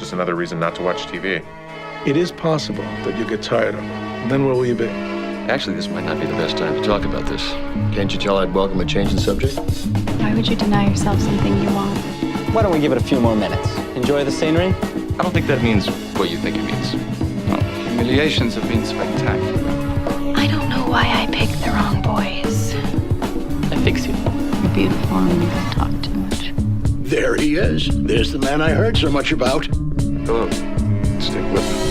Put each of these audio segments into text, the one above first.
just another reason not to watch TV. It is possible that you'll get tired of it. And then where will you be? Actually, this might not be the best time to talk about this. Can't you tell I'd welcome a change in subject? Why would you deny yourself something you want? Why don't we give it a few more minutes? Enjoy the scenery? I don't think that means what you think it means. Well, humiliations have been spectacular. I don't know why I picked the wrong boys. I fix you. You're beautiful and you don't talk too much. There he is. There's the man I heard so much about. Hello, it's Dick Whitman.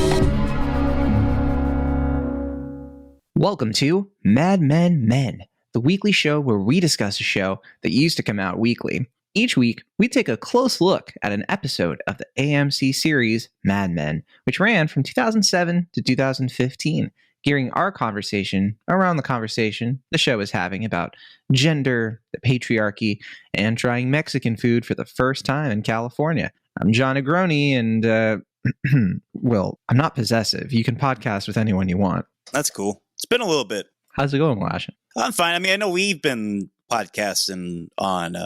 Welcome to Mad Men, the weekly show where we discuss a show that used to come out weekly. Each week, we take a close look at an episode of the AMC series Mad Men, which ran from 2007 to 2015, gearing our conversation around the conversation the show is having about gender, the patriarchy, and trying Mexican food for the first time in California. I'm John Negroni, and, well, I'm not possessive. You can podcast with anyone you want. That's cool. It's been a little bit. How's it going, Lash? I'm fine. I mean, I know we've been podcasting on,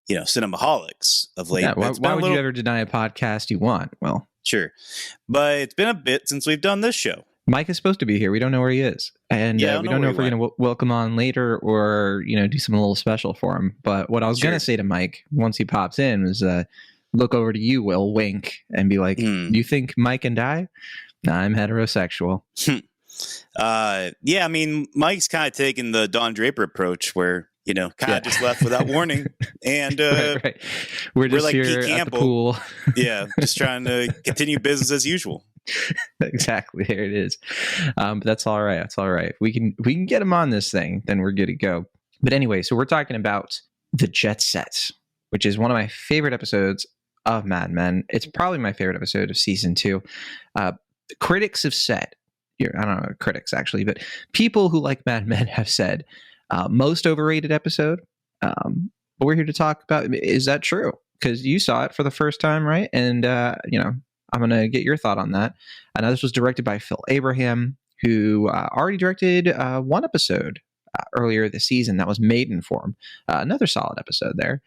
Cinemaholics of late. Yeah, why would you ever deny a podcast you want? Well, sure. But it's been a bit since we've done this show. Mike is supposed to be here. We don't know where he is. And we don't know if we're going to welcome on later or, do something a little special for him. But what I was going to say to Mike once he pops in was look over to you, Will, wink, and be like, you think Mike and I? Nah, I'm heterosexual. Yeah, I mean, Mike's kind of taking the Don Draper approach where, kind of just left without warning. And right. We're just like here Pete at Campbell. the pool. Yeah, just trying to continue business as usual. Exactly. There it is. But that's all right. That's all right. We can get him on this thing, then we're good to go. But anyway, so we're talking about The Jet Set, which is one of my favorite episodes of Mad Men. It's probably my favorite episode of season 2. Critics have said, I don't know critics actually, but people who like Mad Men have said most overrated episode. But we're here to talk about, is that true? Because you saw it for the first time, right? And, I'm going to get your thought on that. I know this was directed by Phil Abraham, who already directed one episode earlier this season. That was Maidenform. Another solid episode there.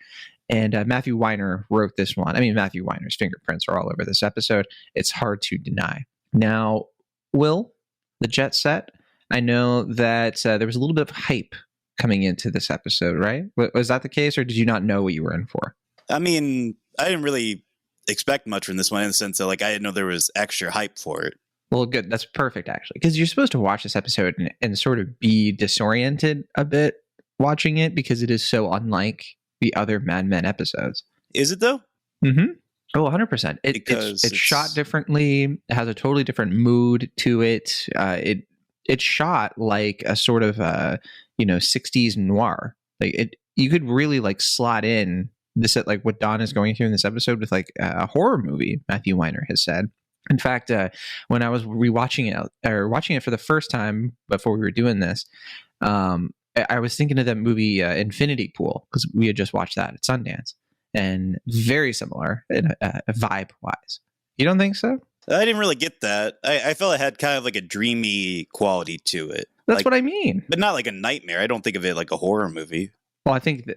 And Matthew Weiner wrote this one. I mean, Matthew Weiner's fingerprints are all over this episode. It's hard to deny. Now, Will, The Jet Set, I know that there was a little bit of hype coming into this episode, right? Was that the case, or did you not know what you were in for? I mean, I didn't really expect much from this one in the sense that, I didn't know there was extra hype for it. Well, good. That's perfect, actually, because you're supposed to watch this episode and sort of be disoriented a bit watching it because it is so unlike the other Mad Men episodes. Is it, though? Mm-hmm. Oh, 100%. It's shot differently. It has a totally different mood to it. It's shot like a sort of 60s noir. You could really slot in this at what Don is going through in this episode with a horror movie, Matthew Weiner has said. In fact, when I was rewatching it or watching it for the first time before we were doing this, I was thinking of that movie Infinity Pool, because we had just watched that at Sundance, and very similar vibe wise. You don't think so? I didn't really get that. I felt it had kind of a dreamy quality to it. That's what I mean. But not like a nightmare. I don't think of it like a horror movie. Well, I think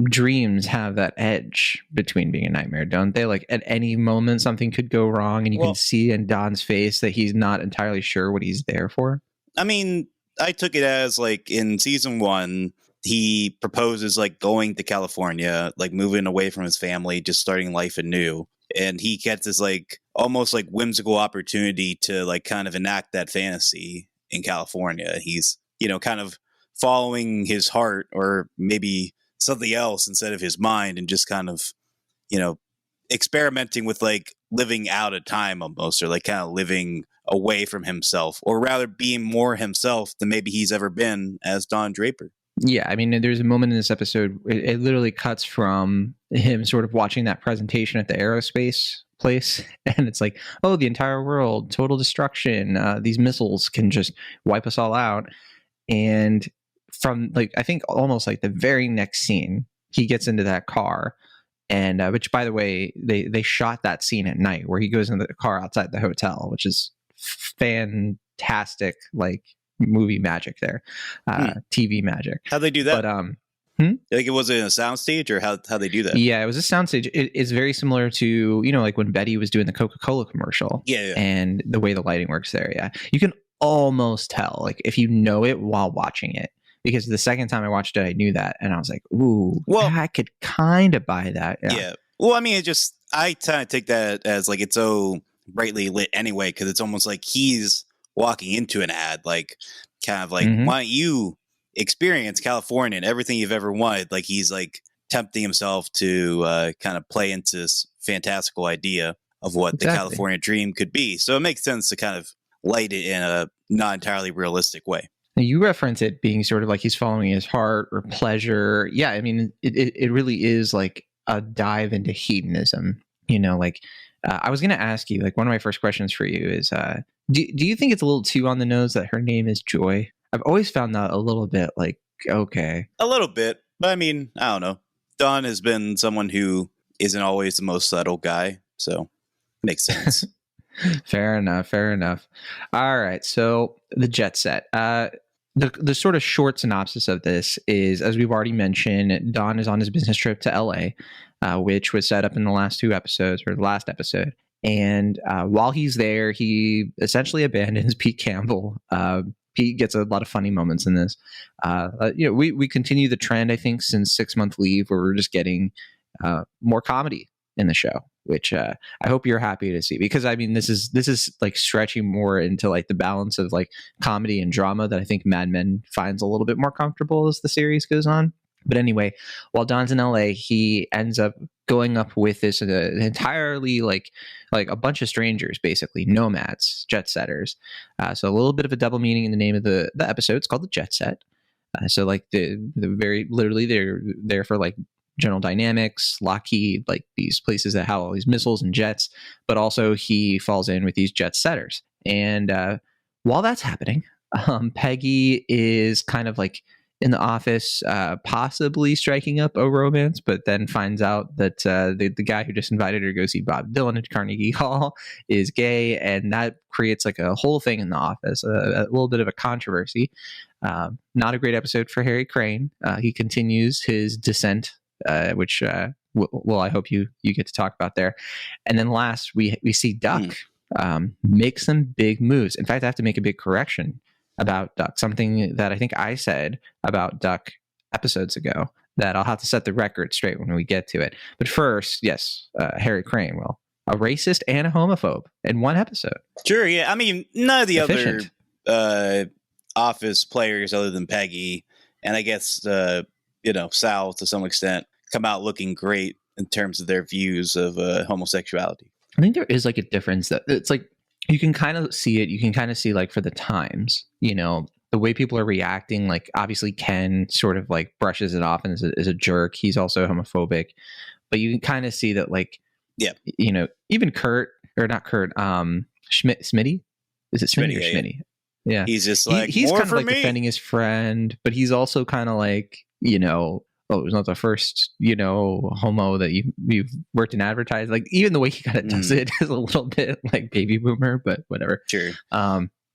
dreams have that edge between being a nightmare, don't they? At any moment, something could go wrong, and you can see in Don's face that he's not entirely sure what he's there for. I mean, I took it as in season 1, he proposes going to California, moving away from his family, just starting life anew. And he gets this almost whimsical opportunity to kind of enact that fantasy in California. He's, kind of following his heart or maybe something else instead of his mind, and just kind of, experimenting with living out of time almost, or kind of living away from himself, or rather being more himself than maybe he's ever been as Don Draper. Yeah, I mean, there's a moment in this episode, it literally cuts from him sort of watching that presentation at the aerospace place, and it's oh, the entire world, total destruction, these missiles can just wipe us all out. And from I think almost the very next scene, he gets into that car, and which, by the way, they shot that scene at night where he goes into the car outside the hotel, which is fantastic, movie magic there, TV magic. How'd they do that? But Like, it was in a soundstage, or how they do that? Yeah, it was a soundstage. It's very similar to, like when Betty was doing the Coca-Cola commercial. Yeah. And the way the lighting works there. Yeah. You can almost tell, like, if you know it while watching it. Because the second time I watched it, I knew that. And I was like, ooh, well, I could kind of buy that. Yeah. Well, I mean, I kind of take that as, like, it's so brightly lit anyway, because it's almost like he's walking into an ad, like, kind of like, why don't you experience California and everything you've ever wanted? Like, he's like tempting himself to kind of play into this fantastical idea of what the California dream could be. So it makes sense to kind of light it in a not entirely realistic way. Now, you reference it being sort of like he's following his heart or pleasure. Yeah, I mean, it really is like a dive into hedonism. Like, I was going to ask you, like, one of my first questions for you is, do you think it's a little too on the nose that her name is Joy? I've always found that a little bit like, okay. A little bit. But I mean, I don't know. Don has been someone who isn't always the most subtle guy. So makes sense. Fair enough. All right. So the jet set. The sort of short synopsis of this is, as we've already mentioned, Don is on his business trip to LA, which was set up in the last two episodes, or the last episode. And while he's there, he essentially abandons Pete Campbell. Pete gets a lot of funny moments in this. We continue the trend, I think, since 6 month leave, where we're just getting more comedy in the show, which I hope you're happy to see, because I mean, this is like stretching more into like the balance of like comedy and drama that I think Mad Men finds a little bit more comfortable as the series goes on. But anyway, while Don's in LA, he ends up going up with this entirely like a bunch of strangers, basically nomads, jet setters. So a little bit of a double meaning in the name of the episode. It's called the Jet Set. So like the very literally they're there for like General Dynamics, Lockheed, like these places that have all these missiles and jets. But also he falls in with these jet setters. And while that's happening, Peggy is kind of like in the office, possibly striking up a romance, but then finds out that the guy who just invited her to go see Bob Dylan at Carnegie Hall is gay, and that creates like a whole thing in the office, a little bit of a controversy. Not a great episode for Harry Crane. He continues his descent, which I hope you get to talk about there. And then last, we see Duck make some big moves. In fact, I have to make a big correction about Duck, something that I think I said about Duck episodes ago that I'll have to set the record straight when we get to it. But first, yes, Harry Crane, well, a racist and a homophobe in one episode. Sure, yeah. I mean, none of the other office players other than Peggy, and I guess, Sal to some extent, come out looking great in terms of their views of homosexuality. I think there is like a difference that it's like, you can kind of see it. You can kind of see like for the times, the way people are reacting, like obviously Ken sort of like brushes it off and is a jerk. He's also homophobic, but you can kind of see that like, even Kurt, or not Kurt, Smitty, is it Smitty or Schmitty? Yeah. He's just like, he's more kind of for like me. defending his friend, but he's also kind of like, oh, it was not the first, homo that you've worked in advertising. Like even the way he kind of does it is a little bit like baby boomer, but whatever. Sure.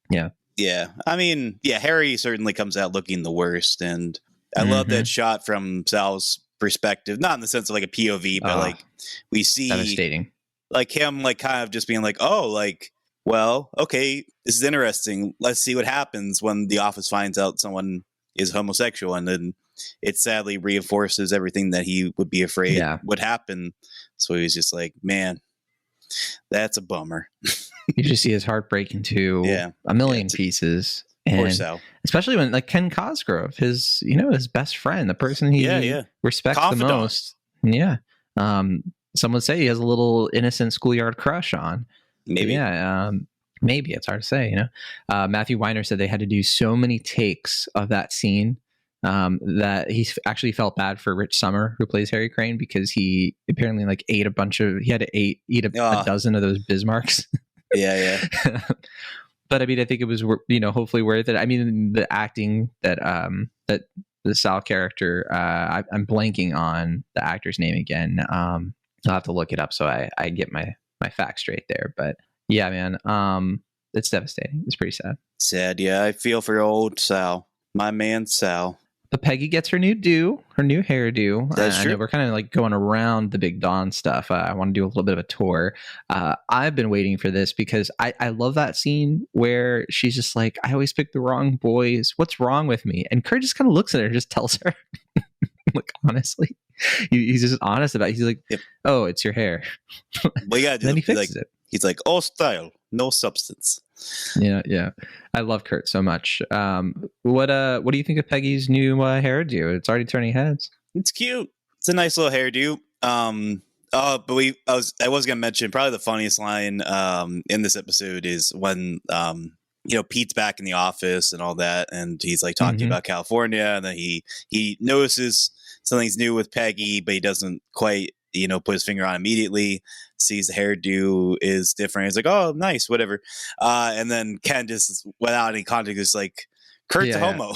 Yeah. Yeah. I mean, yeah, Harry certainly comes out looking the worst. And I love that shot from Sal's perspective, not in the sense of like a POV, but like we see devastating. Like him, like kind of just being like, oh, like, well, okay, this is interesting. Let's see what happens when the office finds out someone is homosexual. And then it sadly reinforces everything that he would be afraid would happen. So he was just like, man, that's a bummer. You just see his heart break into a million pieces. And so. Especially when like Ken Cosgrove, his best friend, the person he respects the most. Yeah. Some would say he has a little innocent schoolyard crush on. Maybe. Yeah. Maybe it's hard to say, Matthew Weiner said they had to do so many takes of that scene that he actually felt bad for Rich Sommer, who plays Harry Crane, because he apparently like he had to eat a dozen of those Bismarcks. Yeah. But I mean, I think it was, hopefully worth it. I mean, the acting that the Sal character, I'm blanking on the actor's name again. I'll have to look it up so I get my facts straight there. But yeah, man, it's devastating. It's pretty sad. Sad. Yeah. I feel for old Sal, my man, Sal. But Peggy gets her new hairdo. That's I true. know we're kind of like going around the Big Dawn stuff. I want to do a little bit of a tour. I've been waiting for this because I love that scene where she's just like, I always pick the wrong boys. What's wrong with me? And Kurt just kind of looks at her and just tells her, like, honestly, he's just honest about it. He's like, Yep. Oh, it's your hair. Well, yeah, Then he fixes it. He's like, all style, no substance. Yeah. I love Kurt so much. What do you think of Peggy's new hairdo? It's already turning heads. It's cute. It's a nice little hairdo. But I was gonna mention probably the funniest line in this episode is when Pete's back in the office and all that, and he's like talking about California, and then he notices something's new with Peggy, but he doesn't quite put his finger on it immediately. Sees the hairdo is different. He's like, oh, nice, whatever. And then Ken just, without any context, is like, Kurt's a homo.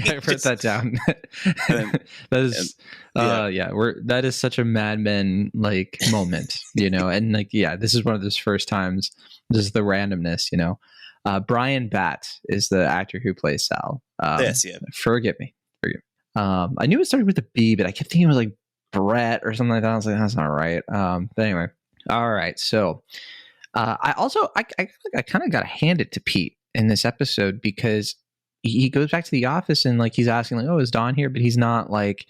I wrote that down. That is such a Mad Men like moment, and like, this is one of those first times. This is the randomness, Brian Batt is the actor who plays Sal. Yes, yeah. Forgive me. I knew it started with a B, but I kept thinking it was like Brett or something like that. I was like, that's not right. But anyway, all right. So I kind of got to hand it to Pete in this episode because he goes back to the office and like he's asking like, oh, is Don here? But he's not like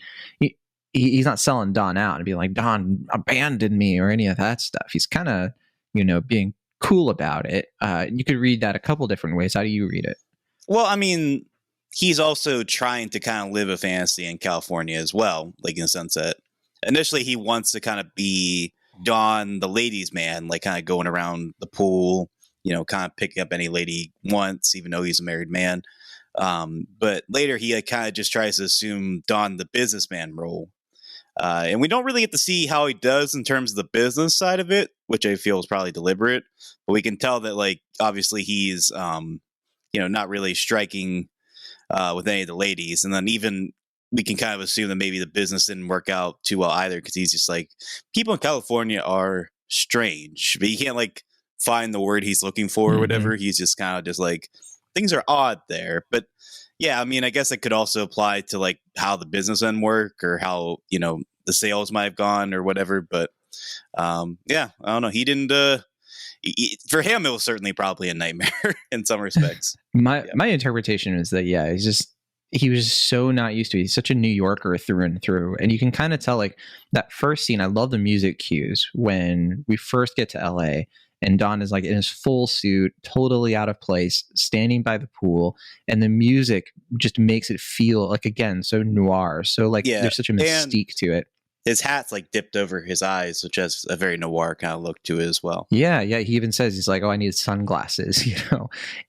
he's not selling Don out and being like, Don abandoned me or any of that stuff. He's kind of being cool about it. You could read that a couple different ways. How do you read it? Well, I mean, he's also trying to kind of live a fantasy in California as well, like in the sense that initially he wants to kind of be Don, the ladies' man, like kind of going around the pool, kind of picking up any lady he wants, even though he's a married man. But later he kind of just tries to assume Don, the businessman role. And we don't really get to see how he does in terms of the business side of it, which I feel is probably deliberate. But we can tell that, like, obviously he's, not really striking with any of the ladies. And then even we can kind of assume that maybe the business didn't work out too well either, because he's just like, people in California are strange, but you can't like find the word he's looking for or whatever. He's just kind of just like, things are odd there. But yeah, I mean, I guess it could also apply to like how the business end work or how, the sales might have gone or whatever. But yeah, I don't know. He didn't, for him, it was certainly probably a nightmare in some respects. My interpretation is that, he was so not used to it. He's such a New Yorker through and through. And you can kind of tell like that first scene. I love the music cues when we first get to LA and Don is like in his full suit, totally out of place, standing by the pool. And the music just makes it feel like, again, so noir. So like there's such a mystique to it. His hat's like dipped over his eyes, which has a very noir kind of look to it as well. Yeah. He even says, he's like, oh, I need sunglasses,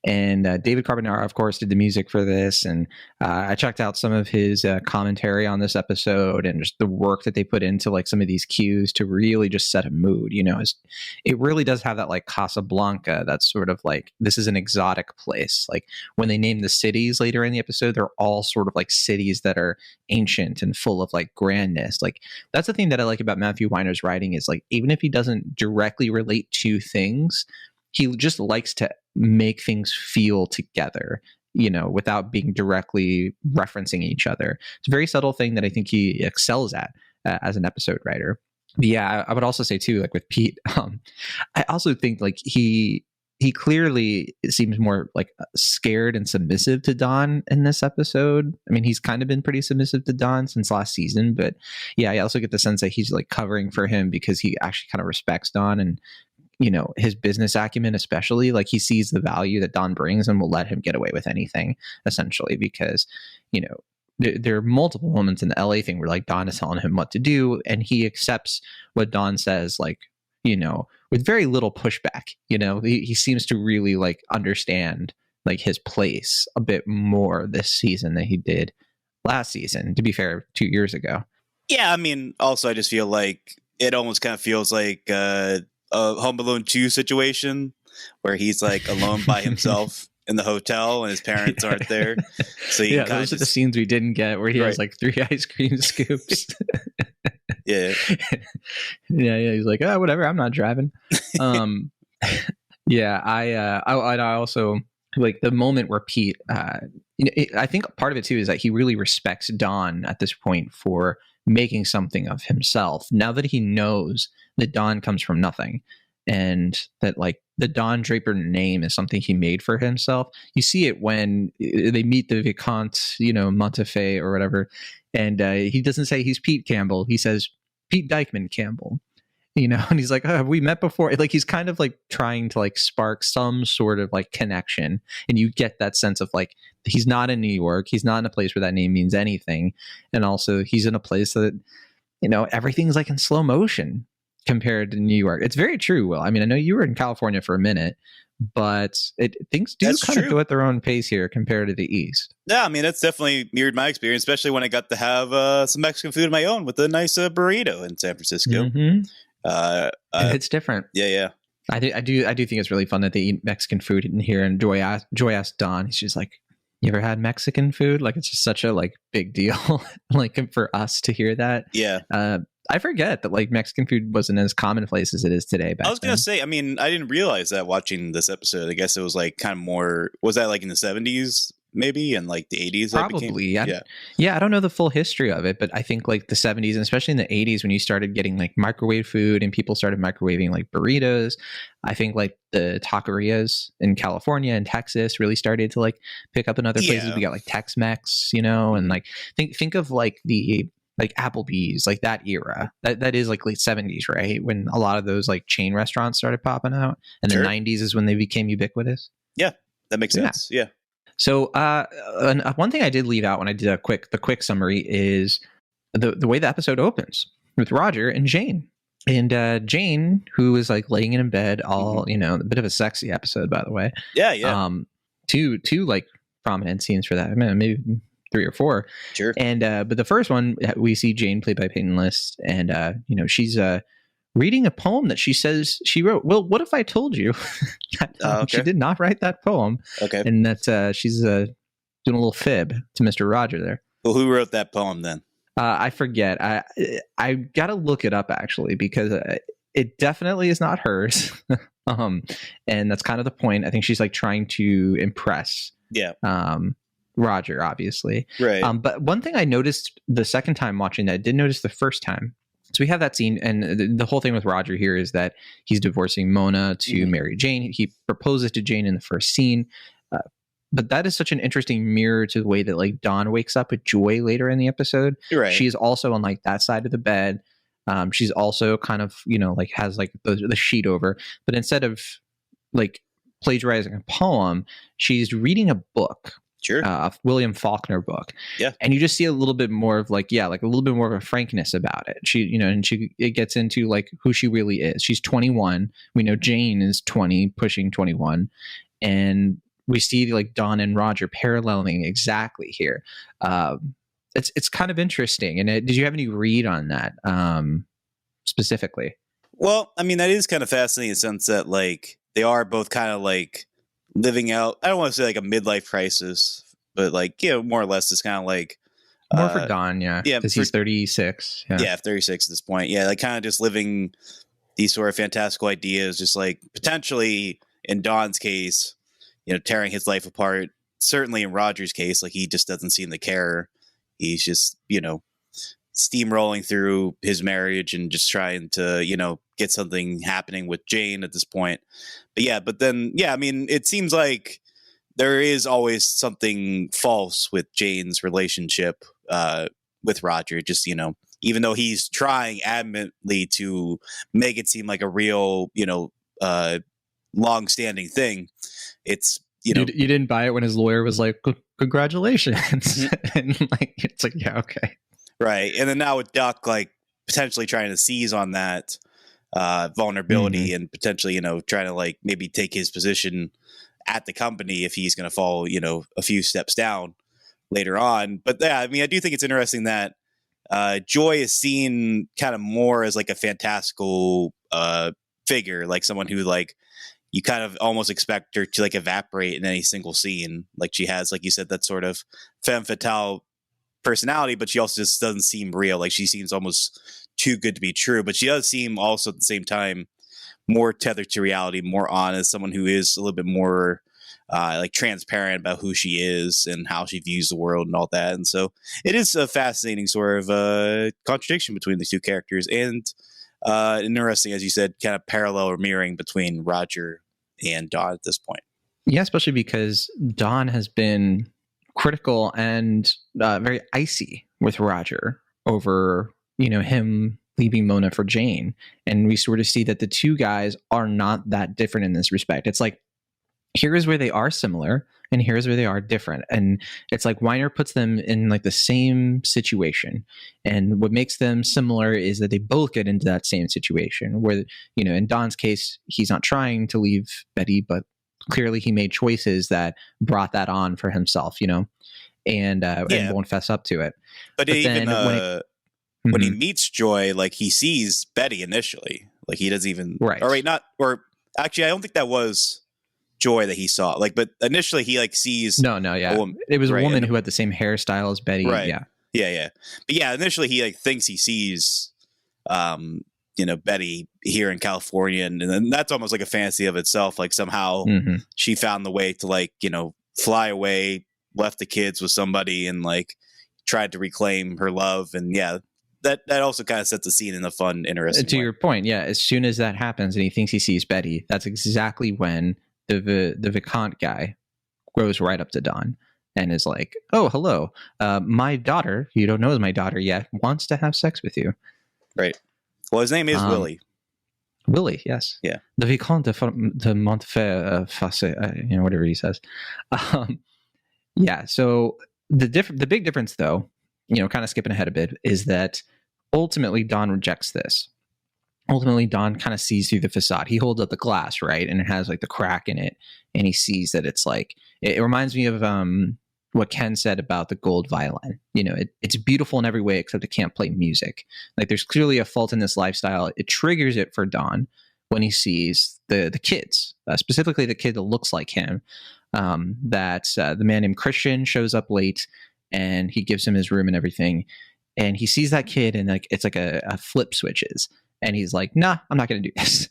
And David Carbonara, of course, did the music for this. And I checked out some of his commentary on this episode and just the work that they put into like some of these cues to really just set a mood. It really does have that like Casablanca. That's sort of like, this is an exotic place. Like when they name the cities later in the episode, they're all sort of like cities that are ancient and full of like grandness. Like, that's the thing that I like about Matthew Weiner's writing is like, even if he doesn't directly relate to things, he just likes to make things feel together, without being directly referencing each other. It's a very subtle thing that I think he excels at as an episode writer. But yeah, I would also say too, like with Pete, I also think like he clearly seems more like scared and submissive to Don in this episode. I mean, he's kind of been pretty submissive to Don since last season, but yeah, I also get the sense that he's like covering for him because he actually kind of respects Don and, his business acumen, especially like he sees the value that Don brings and will let him get away with anything essentially because, there are multiple moments in the LA thing where like Don is telling him what to do and he accepts what Don says, like, with very little pushback. He seems to really like understand like his place a bit more this season than he did last season, to be fair, 2 years ago. Yeah, I mean, also I just feel like it almost kind of feels like a Home Alone 2 situation where he's like alone by himself in the hotel and his parents aren't there. So you can those are the scenes we didn't get where he has like 3 ice cream scoops. Yeah. He's like, whatever, I'm not driving. I also like the moment where Pete, I think part of it too is that he really respects Don at this point for making something of himself. Now that he knows that Don comes from nothing, and that like the Don Draper name is something he made for himself. You see it when they meet the Vicomte, Montefiore or whatever, and he doesn't say he's Pete Campbell. He says Pete Dykeman Campbell. And he's like, oh, have we met before? Like, he's kind of like trying to like spark some sort of like connection. And you get that sense of like, he's not in New York. He's not in a place where that name means anything. And also he's in a place that, everything's like in slow motion compared to New York. It's very true, Will. I mean, I know you were in California for a minute, but things do kind of go at their own pace here compared to the East. Yeah, I mean, that's definitely mirrored my experience, especially when I got to have some Mexican food of my own with a nice burrito in San Francisco. Mm-hmm. It's different. Yeah. I do think it's really fun that they eat Mexican food in here. And Joy asked Don, he's just like, you ever had Mexican food? Like, it's just such a like big deal, like for us to hear that. Yeah. I forget that like Mexican food wasn't as commonplace as it is today. I was going to say, I mean, I didn't realize that watching this episode. I guess it was like kind of more, was that like in the 70s? Maybe in like the 80s. Probably. Yeah. I don't know the full history of it, but I think like the 70s and especially in the 80s when you started getting like microwave food and people started microwaving like burritos, I think like the taquerias in California and Texas really started to like pick up in other places. We got like Tex-Mex, and like think of like the like Applebee's, like that era. That is like late 70s, right? When a lot of those like chain restaurants started popping out, and the 90s is when they became ubiquitous. Yeah, that makes sense. Yeah. So one thing I did leave out when I did the quick summary is the way the episode opens with Roger and Jane. And Jane, who is like laying in bed, all a bit of a sexy episode, by the way. Yeah. Two like prominent scenes for that. I mean, maybe 3 or 4. Sure. And but the first one we see Jane played by Peyton List, and she's reading a poem that she says she wrote. Well, what if I told you that she did not write that poem? Okay. And that she's doing a little fib to Mr. Roger there. Well, who wrote that poem then? I forget. I got to look it up actually, because it definitely is not hers. And that's kind of the point. I think she's like trying to impress. Yeah. Roger, obviously. Right. But one thing I noticed the second time watching that I didn't notice the first time. So we have that scene, and the whole thing with Roger here is that he's divorcing Mona to marry Jane. He proposes to Jane in the first scene. But that is such an interesting mirror to the way that like Dawn wakes up with Joy later in the episode. Right. She is also on like that side of the bed. She's also kind of, like has like the sheet over, but instead of like plagiarizing a poem, she's reading a book. Sure. William Faulkner book. Yeah. And you just see a little bit more of like a little bit more of a frankness about it. She, and it gets into like who she really is. She's 21. We know Jane is 20, pushing 21. And we see like Dawn and Roger paralleling exactly here. It's kind of interesting. And did you have any read on that specifically? Well, I mean, that is kind of fascinating in the sense that like they are both kind of like living out, I don't want to say like a midlife crisis, but like, more or less it's kind of like more for Don, yeah, because he's 36. Yeah, 36 at this point. Yeah, like kind of just living these sort of fantastical ideas, just like potentially in Don's case, tearing his life apart. Certainly in Roger's case, like he just doesn't seem to care. He's just, steamrolling through his marriage and just trying to, get something happening with Jane at this point. But then, I mean, it seems like there is always something false with Jane's relationship with Roger. Just, even though he's trying adamantly to make it seem like a real, long-standing thing, it's, you didn't buy it when his lawyer was like, congratulations. And like, it's like, yeah, okay. Right. And then now with Duck, like potentially trying to seize on that vulnerability and potentially, trying to like maybe take his position at the company if he's going to fall, a few steps down later on. But yeah, I mean, I do think it's interesting that Joy is seen kind of more as like a fantastical figure, like someone who like you kind of almost expect her to like evaporate in any single scene. Like she has, like you said, that sort of femme fatale personality, but she also just doesn't seem real. Like she seems almost too good to be true, but she does seem also at the same time more tethered to reality, more honest, someone who is a little bit more like transparent about who she is and how she views the world and all that. And so it is a fascinating sort of contradiction between the two characters, and interesting, as you said, kind of parallel or mirroring between Roger and Dawn at this point. Yeah, especially because Dawn has been critical and very icy with Roger over, him leaving Mona for Jane. And we sort of see that the two guys are not that different in this respect. It's like, here's where they are similar and here's where they are different. And it's like Weiner puts them in like the same situation. And what makes them similar is that they both get into that same situation where, in Don's case, he's not trying to leave Betty, but clearly he made choices that brought that on for himself, and won't fess up to it. But even when he meets Joy, like he sees Betty initially, like he doesn't even, actually, I don't think that was Joy that he saw, like, but initially he like sees it was a woman who had the same hairstyle as Betty. But initially he like thinks he sees Betty here in California, and then that's almost like a fantasy of itself, like somehow she found the way to like fly away, left the kids with somebody, and like tried to reclaim her love. And that also kind of sets the scene in a fun, interesting way. Your point, as soon as that happens and he thinks he sees Betty, that's exactly when the Vicomte guy goes right up to Don and is like, oh, hello, my daughter, you don't know is my daughter yet, wants to have sex with you. Right. Well, his name is Willie. Willie, yes. Yeah. The Vicomte de Montfer, whatever he says. So the big difference, though, kind of skipping ahead a bit, is that ultimately Don rejects this. Ultimately, Don kind of sees through the facade. He holds up the glass, right? And it has like the crack in it. And he sees that it's like, it reminds me of what Ken said about the gold violin. It's beautiful in every way except it can't play music. Like there's clearly a fault in this lifestyle. It triggers it for Don when he sees the kids, specifically the kid that looks like him. The man named Christian shows up late and he gives him his room and everything. And he sees that kid and like it's like a flip switches. And he's like, nah, I'm not going to do this.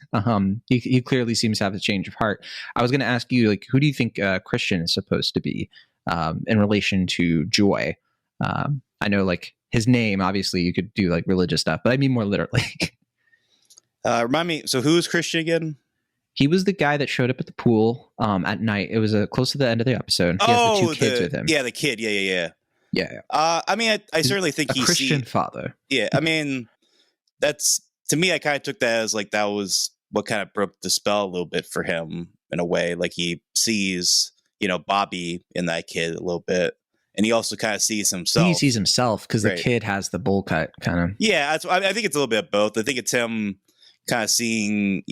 He clearly seems to have a change of heart. I was going to ask you, like, who do you think Christian is supposed to be in relation to Joy? I know, like, his name, obviously, you could do, like, religious stuff, but I mean more literally. Remind me, so who is Christian again? He was the guy that showed up at the pool at night. It was close to the end of the episode. He has the two kids with him. Yeah, the kid. Yeah. I mean, I certainly think he's a Christian father. Yeah, I mean, that's... To me, I kind of took that as like that was what kind of broke the spell a little bit for him in a way. Like he sees, Bobby in that kid a little bit, and he also kind of sees himself. He sees himself because the kid has the bowl cut, kind of. Yeah, I think it's a little bit of both. I think it's him kind of seeing,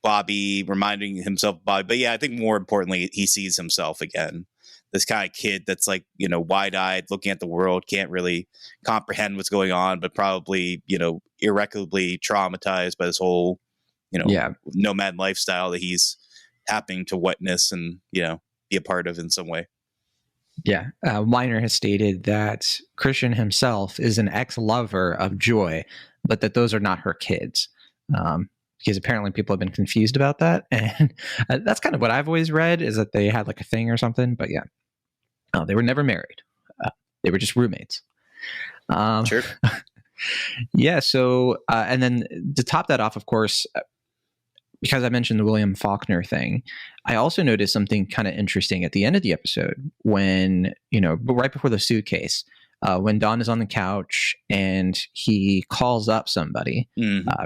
Bobby, reminding himself of Bobby. But yeah, I think more importantly, he sees himself again. This kind of kid that's like, wide-eyed, looking at the world, can't really comprehend what's going on, but probably, irreparably traumatized by this whole, nomad lifestyle that he's happening to witness and, be a part of in some way. Yeah. Weiner has stated that Christian himself is an ex-lover of Joy, but that those are not her kids. Because apparently people have been confused about that. And that's kind of what I've always read, is that they had like a thing or something. But they were never married. They were just roommates. Sure. Yeah. So, and then to top that off, of course, because I mentioned the William Faulkner thing, I also noticed something kind of interesting at the end of the episode when, but right before the suitcase, when Don is on the couch and he calls up somebody.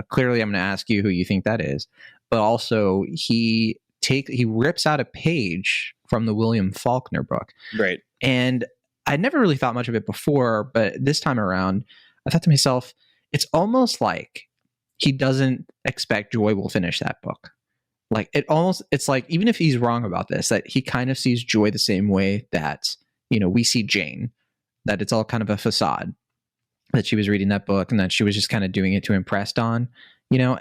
Clearly, I'm going to ask you who you think that is, but also he rips out a page from the William Faulkner book. Right. And I never really thought much of it before, but this time around, I thought to myself, it's almost like he doesn't expect Joy will finish that book. Like it's like, even if he's wrong about this, that he kind of sees Joy the same way that, we see Jane, that it's all kind of a facade, that she was reading that book and that she was just kind of doing it to impress Don,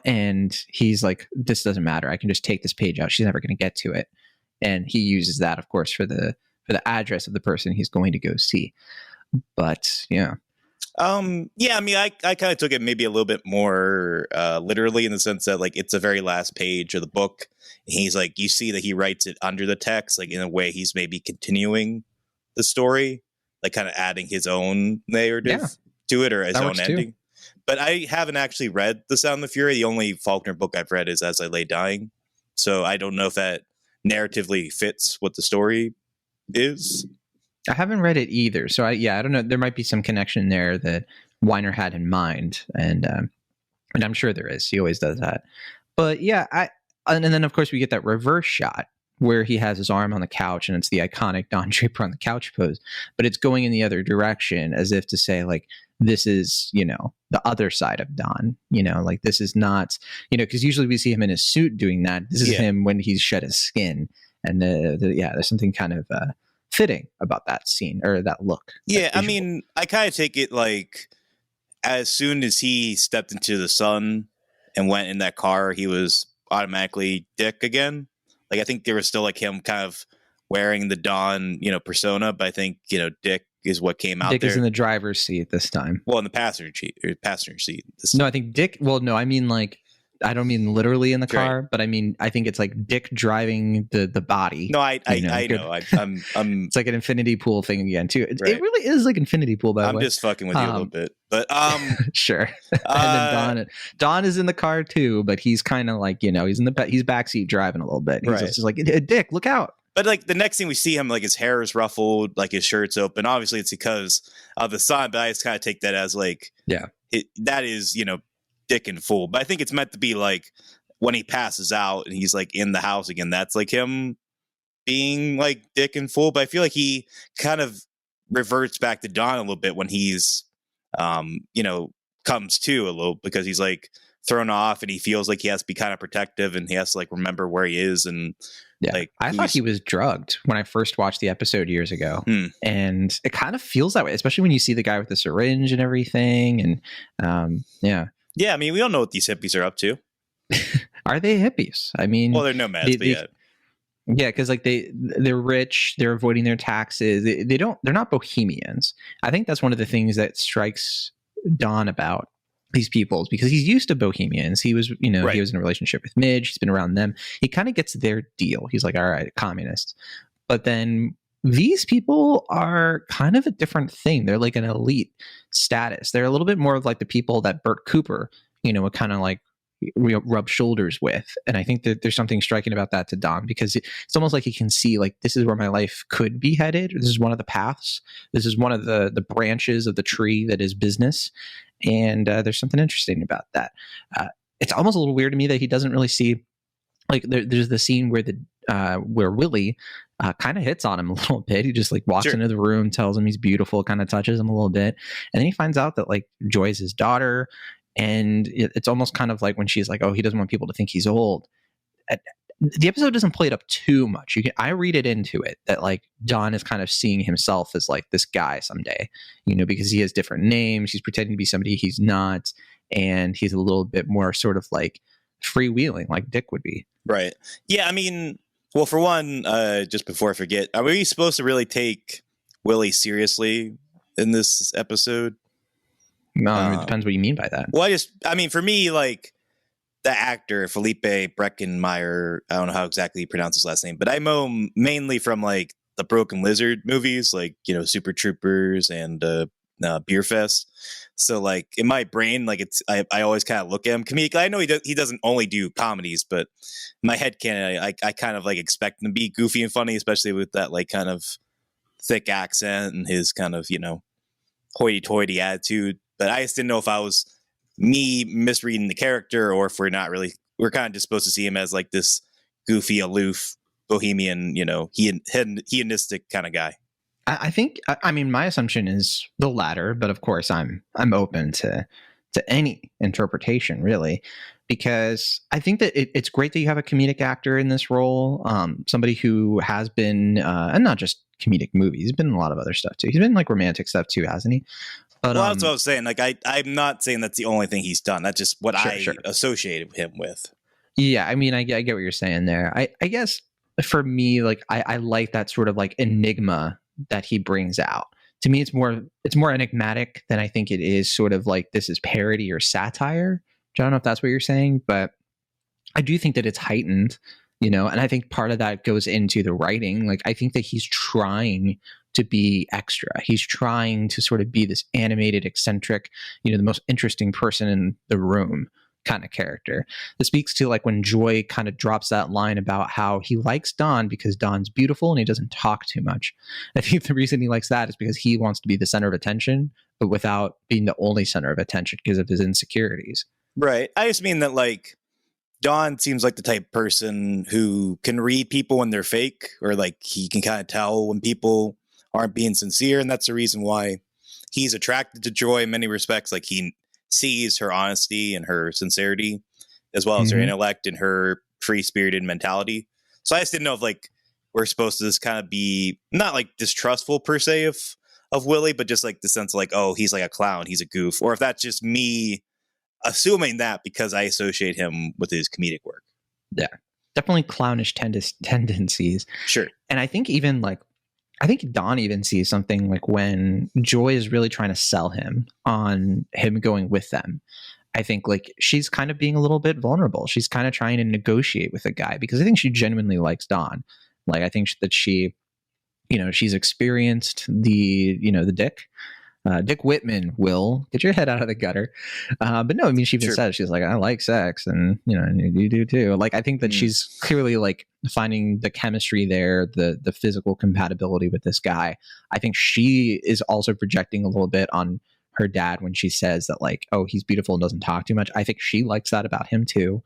and he's like, this doesn't matter. I can just take this page out. She's never going to get to it. And he uses that, of course, for the address of the person he's going to go see. But yeah. Yeah, I mean, I kind of took it maybe a little bit more literally in the sense that like it's the very last page of the book. And he's like, you see that he writes it under the text, like in a way he's maybe continuing the story, like kind of adding his own narrative to it or his own ending. But I haven't actually read The Sound of Fury. The only Faulkner book I've read is As I Lay Dying. So I don't know if that narratively fits what the story is. I haven't read it either. So I don't know. There might be some connection there that Weiner had in mind. And I'm sure there is. He always does that. But yeah, and then of course we get that reverse shot where he has his arm on the couch and it's the iconic Don Draper on the couch pose, but it's going in the other direction as if to say like, this is, you know, the other side of Don, you know, like this is not, you know, because usually we see him in his suit doing that. This is him when he's shed his skin. And there's something kind of fitting about that scene or that look. Yeah, I mean, I kind of take it like as soon as he stepped into the sun and went in that car, he was automatically Dick again. Like I think there was still like him kind of wearing the Don, you know, persona, but I think, you know, Dick is what came out. Dick there. Is in the driver's seat this time. Well, in the passenger seat. No, I think Dick. Well, no, I mean like I don't mean literally in the car, but I mean I think it's like Dick driving the body. No, I know. I'm. It's like an infinity pool thing again too. It really is like infinity pool. By the way, I'm just fucking with you a little bit, but sure. And then Don is in the car too, but he's kind of like, you know, he's backseat driving a little bit. He's just like, Dick, look out. But like the next thing we see him, like his hair is ruffled, like his shirt's open. Obviously, it's because of the sun, but I just kind of take that as like, that is, you know, Dick in full. But I think it's meant to be like when he passes out and he's like in the house again, that's like him being like Dick in full. But I feel like he kind of reverts back to Don a little bit when he's, you know, comes to a little because he's like thrown off and he feels like he has to be kind of protective and he has to like remember where he is and. Yeah, like I thought he was drugged when I first watched the episode years ago, and it kind of feels that way, especially when you see the guy with the syringe and everything. And yeah. I mean, we don't know what these hippies are up to. Are they hippies? I mean, well, they're nomads, but yeah, because like they're rich, they're avoiding their taxes. They're not bohemians. I think that's one of the things that strikes Don about these peoples because he's used to bohemians. He was, you know, he was in a relationship with Midge. He's been around them. He kind of gets their deal. He's like, all right, communists. But then these people are kind of a different thing. They're like an elite status. They're a little bit more of like the people that Bert Cooper, you know, would kind of like rub shoulders with. And I think that there's something striking about that to Don because it's almost like he can see like, this is where my life could be headed. This is one of the paths. This is one of the branches of the tree that is business. And there's something interesting about that. It's almost a little weird to me that he doesn't really see, like there's the scene where Willie kind of hits on him a little bit. He just like walks into the room, tells him he's beautiful, kind of touches him a little bit. And then he finds out that like Joy's his daughter. And it's almost kind of like when she's like, oh, he doesn't want people to think he's old. The episode doesn't play it up too much. I read it into it that like Don is kind of seeing himself as like this guy someday, you know, because he has different names. He's pretending to be somebody he's not. And he's a little bit more sort of like freewheeling like Dick would be. Right. Yeah. I mean, well, for one, just before I forget, are we supposed to really take Willie seriously in this episode? No, it depends what you mean by that. Well, I mean, for me, like, the actor Felipe Breckenmeyer, I don't know how exactly you pronounce his last name, but I know him mainly from like the Broken Lizard movies, like, you know, Super Troopers and Beer Fest. So like in my brain, like I always kind of look at him comedic. I know he doesn't only do comedies, but in my head I kind of like expect him to be goofy and funny, especially with that like kind of thick accent and his kind of, you know, hoity-toity attitude. But I just didn't know if I was me misreading the character or if we're kind of just supposed to see him as like this goofy, aloof, bohemian, you know, hedonistic kind of guy. I think, I mean, my assumption is the latter, but of course I'm open to any interpretation really, because I think that it's great that you have a comedic actor in this role. Somebody who has been, and not just comedic movies, he's been in a lot of other stuff too. He's been in like romantic stuff too, hasn't he? But, well, that's what I was saying. Like, I'm not saying that's the only thing he's done. That's just what I associated him with. Yeah, I mean, I get what you're saying there. I guess for me, like, I like that sort of like enigma that he brings out. to me, it's more enigmatic than I think it is sort of like this is parody or satire. I don't know if that's what you're saying, but I do think that it's heightened, and I think part of that goes into the writing. Like, I think that he's trying to be extra. He's trying to sort of be this animated, eccentric, the most interesting person in the room kind of character. It speaks to like when Joy kind of drops that line about how he likes Dawn because Dawn's beautiful and he doesn't talk too much. I think the reason he likes that is because he wants to be the center of attention, but without being the only center of attention because of his insecurities. Right. I just mean that like Dawn seems like the type of person who can read people when they're fake, or like he can kind of tell when people aren't being sincere. And that's the reason why he's attracted to Joy in many respects. Like he sees her honesty and her sincerity, as well as her intellect and her free-spirited mentality. So I just didn't know if like we're supposed to just kind of be not like distrustful per se of Willie, but just like the sense of like, oh, he's like a clown, he's a goof, or if that's just me assuming that because I associate him with his comedic work. Yeah, definitely clownish tendencies. Sure. And I think even like, I think Dawn even sees something like when Joy is really trying to sell him on him going with them. I think like she's kind of being a little bit vulnerable. She's kind of trying to negotiate with a guy because I think she genuinely likes Dawn. Like, I think that she, she's experienced the Dick Whitman. Will, get your head out of the gutter. But no, I mean, she even says, she's like, I like sex, and you do too. Like, I think that she's clearly like finding the chemistry there, the physical compatibility with this guy. I think she is also projecting a little bit on her dad when she says that like, oh, he's beautiful and doesn't talk too much. I think she likes that about him too.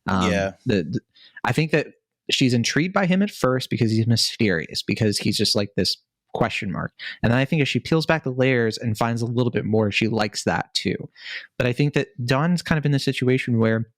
I think that she's intrigued by him at first because he's mysterious, because he's just like this question mark. And then I think as she peels back the layers and finds a little bit more, she likes that too. But I think that Dawn's kind of in the situation where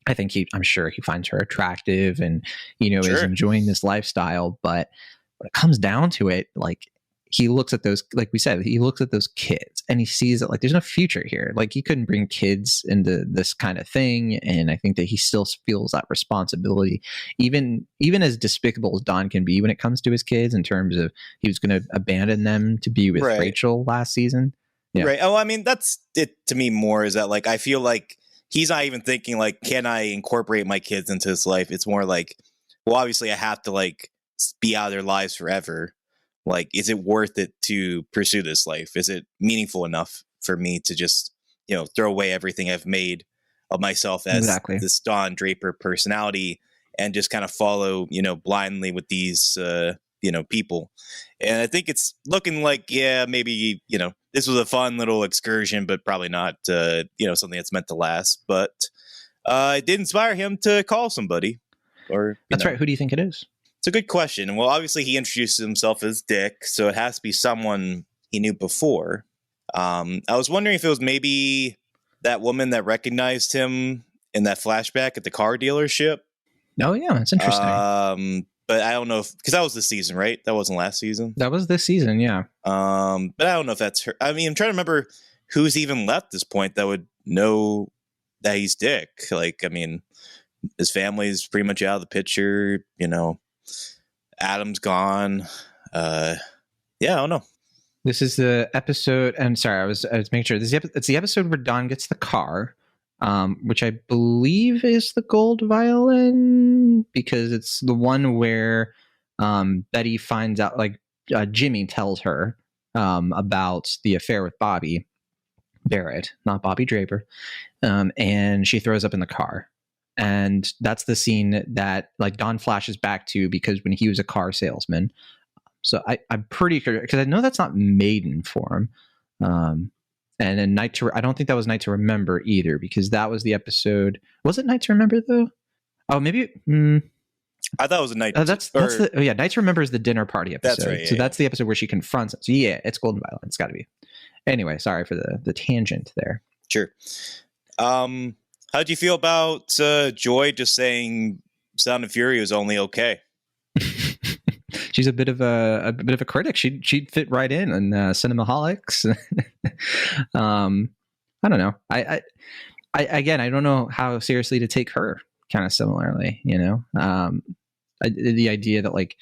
I think I'm sure he finds her attractive and, is enjoying this lifestyle. But when it comes down to it, like, he looks at those, like we said, he looks at those kids and he sees that like there's no future here. Like, he couldn't bring kids into this kind of thing. And I think that he still feels that responsibility, even as despicable as Don can be when it comes to his kids, in terms of he was going to abandon them to be with Rachel last season. Yeah. Right. Oh, I mean, that's it to me more is that like, I feel like he's not even thinking like, can I incorporate my kids into this life? It's more like, well, obviously I have to like be out of their lives forever. Like, is it worth it to pursue this life? Is it meaningful enough for me to just, throw away everything I've made of myself as this Don Draper personality and just kind of follow, blindly with these, people? And I think it's looking like, yeah, maybe, this was a fun little excursion, but probably not, something that's meant to last. But it did inspire him to call somebody. That's right. Who do you think it is? It's a good question. Well, obviously he introduces himself as Dick, so it has to be someone he knew before. I was wondering if it was maybe that woman that recognized him in that flashback at the car dealership. Oh, yeah, that's interesting. But I don't know because that was this season, right? That wasn't last season. That was this season, yeah. But I don't know if that's her. I mean, I'm trying to remember who's even left at this point that would know that he's Dick. Like, I mean, his family's pretty much out of the picture, Adam's gone. I don't know. This is the episode. I'm sorry, I was making sure. It's the episode where Don gets the car, which I believe is the gold violin, because it's the one where Betty finds out, like Jimmy tells her about the affair with Bobby Barrett, not Bobby Draper, and she throws up in the car. And that's the scene that like Don flashes back to, because when he was a car salesman. So I'm pretty sure, because I know that's not maiden form. And then I don't think that was Night to Remember either, because that was the episode. Was it Night to Remember though? Oh, maybe. I thought it was a Night. Night to Remember is the dinner party episode. That's right. So that's the episode where she confronts it. So yeah, it's Golden Violin. It's got to be. Anyway, sorry for the tangent there. Sure. How'd you feel about Joy just saying Sound and Fury was only okay? She's a bit of a critic. She'd fit right in Cinemaholics. I don't know. I again, I don't know how seriously to take her. Kind of similarly, the idea that like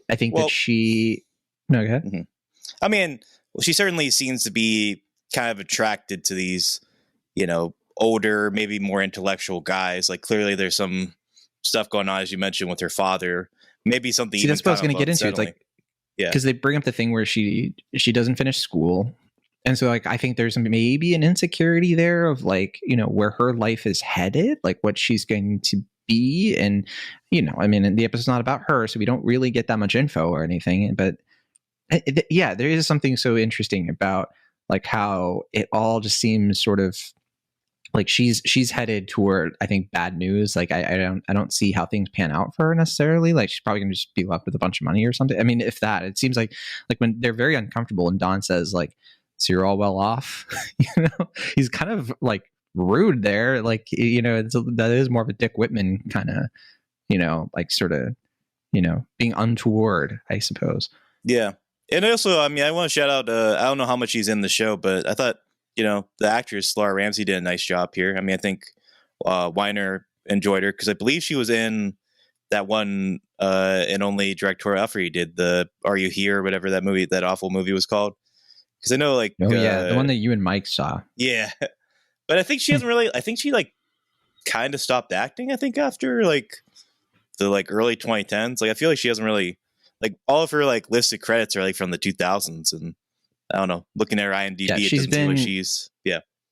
I think that she. No, go ahead. Mm-hmm. I mean, she certainly seems to be kind of attracted to these, older, maybe more intellectual guys. Like clearly there's some stuff going on, as you mentioned, with her father. Maybe something. See, that's what I was going to get into. It's like, yeah, because they bring up the thing where she doesn't finish school, and so like I think there's maybe an insecurity there of like where her life is headed, like what she's going to be, and I mean, the episode's not about her, so we don't really get that much info or anything. But yeah, there is something so interesting about like how it all just seems sort of like she's headed toward, I think, bad news. Like I don't see how things pan out for her necessarily. Like she's probably gonna just be left with a bunch of money or something. I mean, if that, it seems like when they're very uncomfortable and Don says like, so you're all well off, he's kind of like rude there. Like, that is more of a Dick Whitman kind of, like sort of, being untoward, I suppose. Yeah. And also, I mean, I want to shout out, I don't know how much he's in the show, but I thought, the actress Laura Ramsey did a nice job here. I mean, I think Weiner enjoyed her because I believe she was in that one and only directorial effort he did, the Are You Here, or whatever that awful movie was called. Because I know, like, the one that you and Mike saw. Yeah, but I think she hasn't really. I think she like kind of stopped acting. I think after like the like early 2010s. Like I feel like she hasn't really like all of her like listed credits are like from the 2000s, and I don't know. Looking at her IMDb, it doesn't seem like she's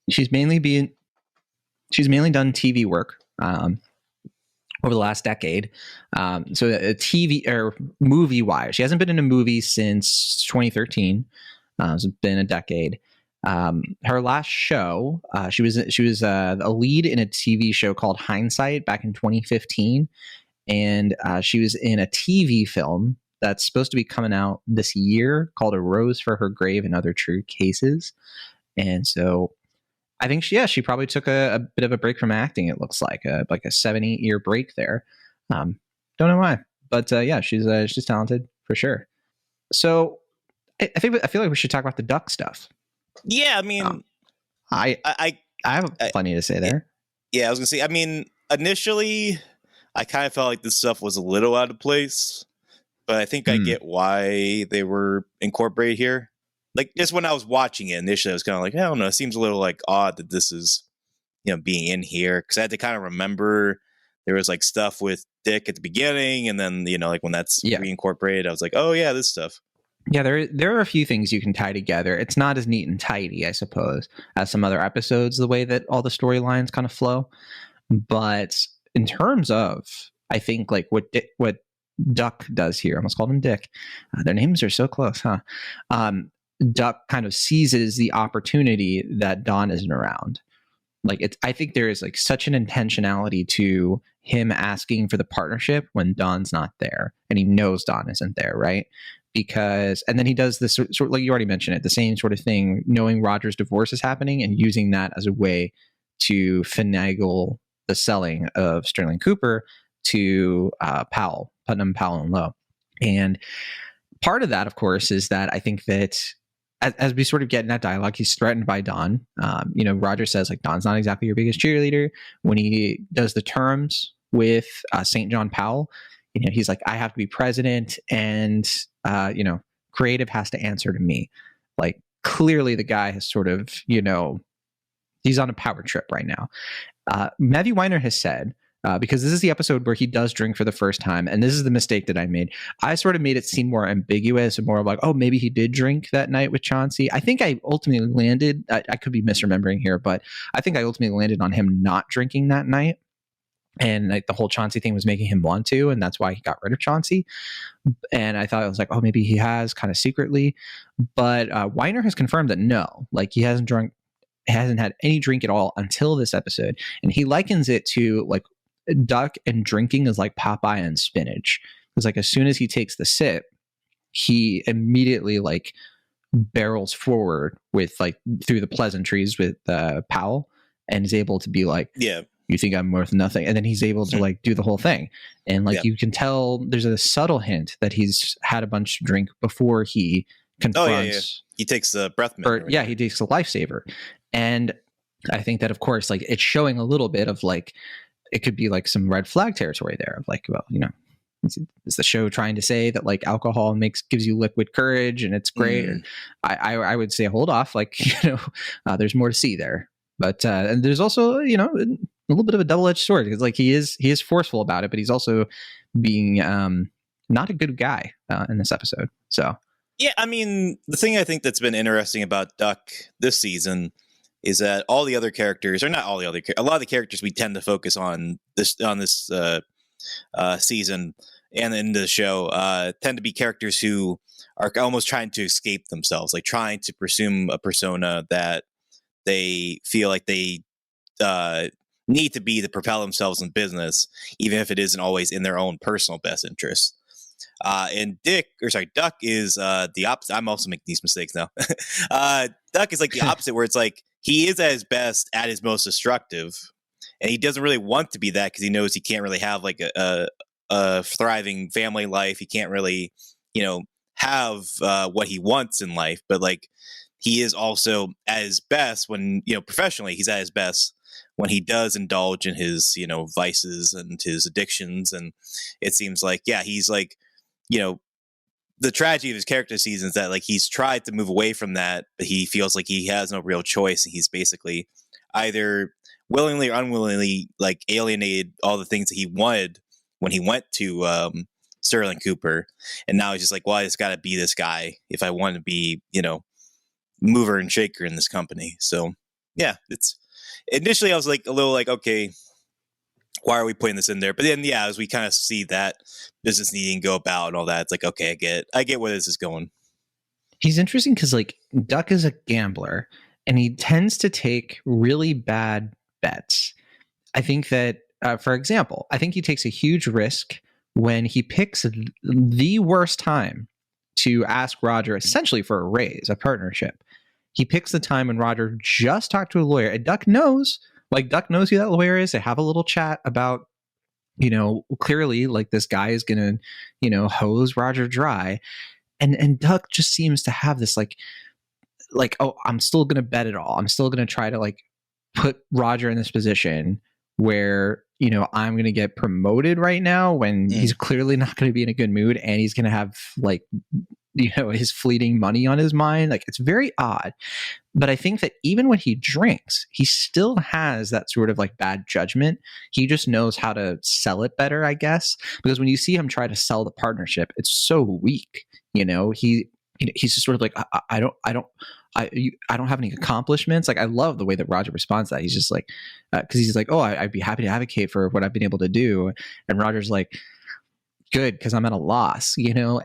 She's mainly done TV work over the last decade. So a TV or movie wise, she hasn't been in a movie since 2013. It's been a decade. Her last show, she was a lead in a TV show called Hindsight back in 2015, and she was in a TV film that's supposed to be coming out this year called A Rose for Her Grave and Other True Cases. And so I think she probably took a bit of a break from acting. It looks like a 7-8 year break there. Don't know why, but she's talented for sure. So I feel like we should talk about the duck stuff. Yeah, I mean, I have plenty to say there. Yeah, I was gonna say. I mean, initially, I kind of felt like this stuff was a little out of place, but I think I get why they were incorporated here. Like just when I was watching it initially, I was kind of like, I don't know, it seems a little like odd that this is, being in here, because I had to kind of remember there was like stuff with Dick at the beginning, and then like when that's reincorporated, I was like, oh yeah, this stuff. Yeah, there are a few things you can tie together. It's not as neat and tidy, I suppose, as some other episodes, the way that all the storylines kind of flow. But in terms of, I think, like what Duck does here, I almost called him Dick. Their names are so close, huh? Duck kind of seizes the opportunity that Dawn isn't around. Like I think there is like such an intentionality to him asking for the partnership when Dawn's not there, and he knows Dawn isn't there, right? Because, and then he does this sort of, like you already mentioned it, the same sort of thing, knowing Roger's divorce is happening and using that as a way to finagle the selling of Sterling Cooper to Putnam, Powell, and Lowe. And part of that, of course, is that I think that as we sort of get in that dialogue, he's threatened by Dawn. Roger says, like, Dawn's not exactly your biggest cheerleader. When he does the terms with St. John Powell, he's like, I have to be president, and creative has to answer to me. Like, clearly the guy has sort of, he's on a power trip right now. Matthew Weiner has said, because this is the episode where he does drink for the first time, and this is the mistake that I made. I sort of made it seem more ambiguous and more like, oh, maybe he did drink that night with Chauncey. I think I ultimately landed, I could be misremembering here, but I think I ultimately landed on him not drinking that night. And like the whole Chauncey thing was making him want to, and that's why he got rid of Chauncey. And I thought, it was like, oh, maybe he has kind of secretly. But Weiner has confirmed that no, like he hasn't had any drink at all until this episode. And he likens it to like Duck and drinking is like Popeye and spinach. It's like as soon as he takes the sip, he immediately like barrels forward with like through the pleasantries with Powell, and is able to be like, yeah, you think I'm worth nothing. And then he's able to like do the whole thing. And like, you can tell there's a subtle hint that he's had a bunch to drink before he confronts. Oh, yeah. He takes the breath minute. He takes the lifesaver. And I think that, of course, like it's showing a little bit of like, it could be like some red flag territory there of like, well, is the show trying to say that like alcohol gives you liquid courage and it's great? And I would say hold off, like, there's more to see there. But and there's also, a little bit of a double-edged sword, because like he is forceful about it, but he's also being not a good guy in this episode. So yeah, I mean, the thing I think that's been interesting about Duck this season is that all the other characters, or not all the other, a lot of the characters we tend to focus on this season and in the show tend to be characters who are almost trying to escape themselves, like trying to pursue a persona that they feel like they need to be to propel themselves in business, even if it isn't always in their own personal best interest. And Duck is the opposite. I'm also making these mistakes now. Duck is like the opposite, where it's like he is at his best, at his most destructive, and he doesn't really want to be that because he knows he can't really have like a thriving family life. He can't really, have what he wants in life. But like he is also at his best when, professionally, he's at his best when he does indulge in his, vices and his addictions. And it seems like, yeah, he's like, the tragedy of his character season is that like he's tried to move away from that, but he feels like he has no real choice. And he's basically either willingly or unwillingly like alienated all the things that he wanted when he went to Sterling Cooper. And now he's just like, well, I just got to be this guy if I want to be, mover and shaker in this company. So yeah, it's initially I was like a little like, okay, why are we putting this in there? But then, yeah, as we kind of see that business needing to go about and all that, it's like, okay, I get where this is going. He's interesting because like Duck is a gambler and he tends to take really bad bets. I think that, for example, I think he takes a huge risk when he picks the worst time to ask Roger essentially for a raise, a partnership. He picks the time when Roger just talked to a lawyer, and Duck knows who that lawyer is. They have a little chat about, clearly like this guy is going to, hose Roger dry. And Duck just seems to have this like, oh, I'm still going to bet it all. I'm still going to try to like put Roger in this position where, I'm going to get promoted right now when he's clearly not going to be in a good mood, and he's going to have like, his fleeting money on his mind. Like, it's very odd. But I think that even when he drinks, he still has that sort of like bad judgment. He just knows how to sell it better, I guess. Because when you see him try to sell the partnership, it's so weak. He's just sort of like, I don't have any accomplishments. Like, I love the way that Roger responds to that. He's just like, because he's like, oh, I'd be happy to advocate for what I've been able to do. And Roger's like, good, because I'm at a loss,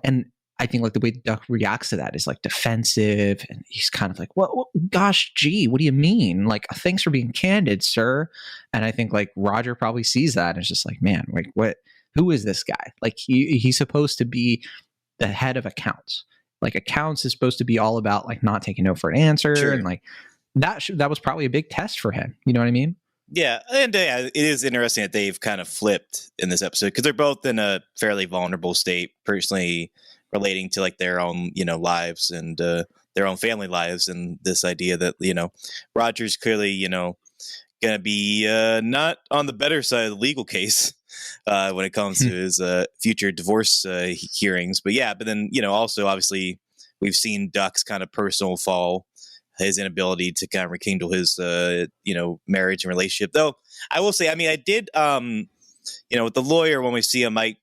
And I think like the way Duck reacts to that is like defensive, and he's kind of like, well, gosh, gee, what do you mean? Like, thanks for being candid, sir. And I think like Roger probably sees that and is just like, man, like who is this guy? Like he's supposed to be the head of accounts. Like accounts is supposed to be all about like not taking no for an answer. Sure. And like that was probably a big test for him. You know what I mean? Yeah, and it is interesting that they've kind of flipped in this episode because they're both in a fairly vulnerable state, personally relating to like their own, lives and their own family lives, and this idea that Roger's clearly gonna be not on the better side of the legal case when it comes to his future divorce hearings. But then also obviously we've seen Duck's kind of personal fall, his inability to kind of rekindle his marriage and relationship. Though I will say, I mean, I did with the lawyer, when we see him, I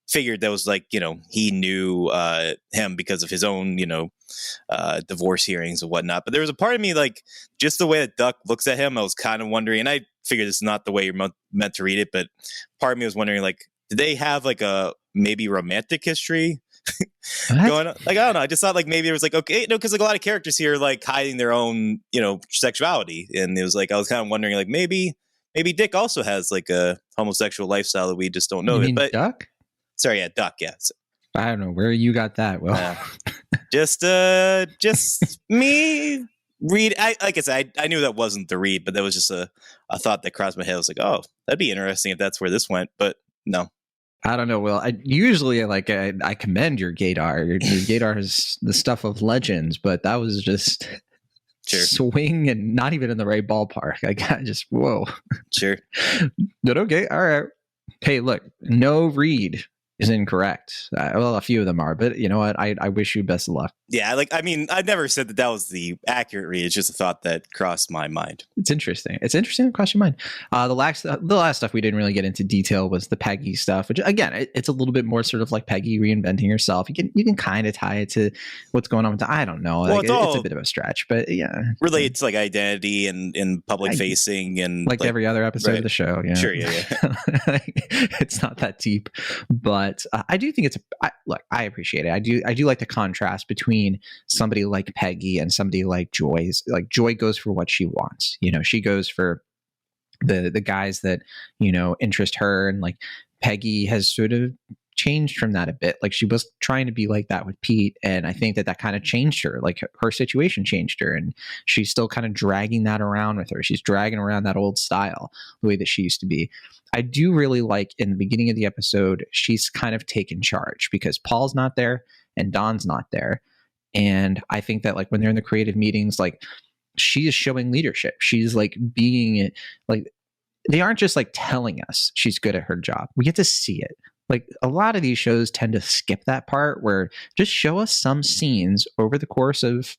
figured that was like, he knew him because of his own, divorce hearings and whatnot. But there was a part of me, like, just the way that Duck looks at him, I was kind of wondering, and I figured this is not the way you're meant to read it, but part of me was wondering, like, did they have like a maybe romantic history going on? Like, I don't know. I just thought like maybe it was like, okay, no, because like a lot of characters here are like hiding their own, sexuality. And it was like, I was kind of wondering, like, maybe Dick also has like a homosexual lifestyle that we just don't know. You mean but Duck? Sorry, yeah, Duck, yeah. So, I don't know where you got that. Well, just me read. Like I said, I knew that wasn't the read, but that was just a thought that crossed my head. I was like, oh, that'd be interesting if that's where this went. But no, I don't know. Well, I commend your gaydar. Your gaydar is the stuff of legends, but that was just swing and not even in the right ballpark. I got just whoa. Sure. But okay, all right. Hey, look, no read is incorrect. Well, a few of them are, but you know what? I wish you best of luck. Yeah, I never said that was the accurate read. It's just a thought that crossed my mind. It's interesting. It's interesting to cross your mind. The last stuff we didn't really get into detail was the Peggy stuff, which again, it's a little bit more sort of like Peggy reinventing herself. You can kind of tie it to what's going on with I don't know. Well, like, it's a bit of a stretch, but yeah, relates to like identity and public facing and like every other episode of the show. Yeah, sure, yeah. It's not that deep, but I do think look, I appreciate it. I do like the contrast between somebody like Peggy and somebody like Joy's. Like Joy goes for what she wants. You know, she goes for the guys that, you know, interest her, and like Peggy has sort of changed from that a bit. Like she was trying to be like that with Pete, and I think that kind of changed her. Like her situation changed her, and she's still kind of dragging that around with her. She's dragging around that old style, the way that she used to be. I do really like in the beginning of the episode, she's kind of taken charge because Paul's not there and Don's not there. And I think that like when they're in the creative meetings, like she is showing leadership. She's like being like, they aren't just like telling us she's good at her job. We get to see it. Like a lot of these shows tend to skip that part where just show us some scenes over the course of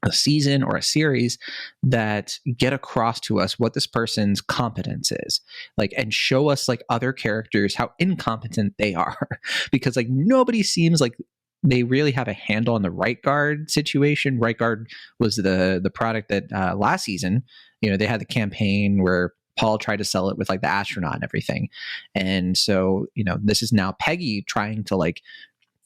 a season or a series that get across to us what this person's competence is, like, and show us like other characters how incompetent they are because like nobody seems like they really have a handle on the right guard situation. Right guard was the product that last season, you know, they had the campaign where Paul tried to sell it with like the astronaut and everything. And so, you know, this is now Peggy trying to like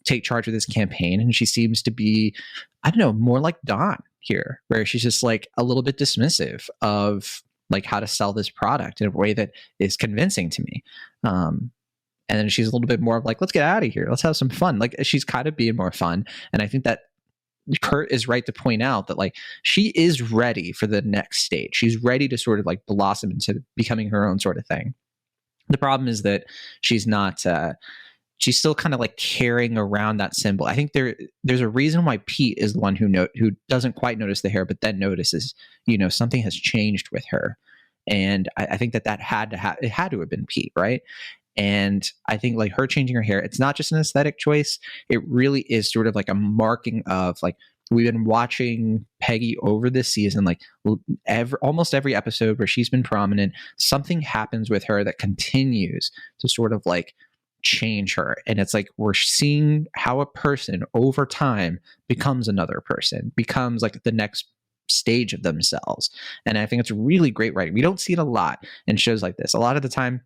take charge of this campaign. And she seems to be, I don't know, more like Dawn here, where she's just like a little bit dismissive of like how to sell this product in a way that is convincing to me. And then she's a little bit more of like, let's get out of here. Let's have some fun. Like she's kind of being more fun. And I think that Kurt is right to point out that like she is ready for the next stage. She's ready to sort of like blossom into becoming her own sort of thing. The problem is that she's not, she's still kind of like carrying around that symbol. I think there's a reason why Pete is the one who doesn't quite notice the hair, but then notices, you know, something has changed with her. And I think that had to have been Pete, right? And I think like her changing her hair, it's not just an aesthetic choice. It really is sort of like a marking of like, we've been watching Peggy over this season, like almost every episode where she's been prominent, something happens with her that continues to sort of like change her. And it's like, we're seeing how a person over time becomes another person, becomes like the next stage of themselves. And I think it's really great writing. We don't see it a lot in shows like this. A lot of the time,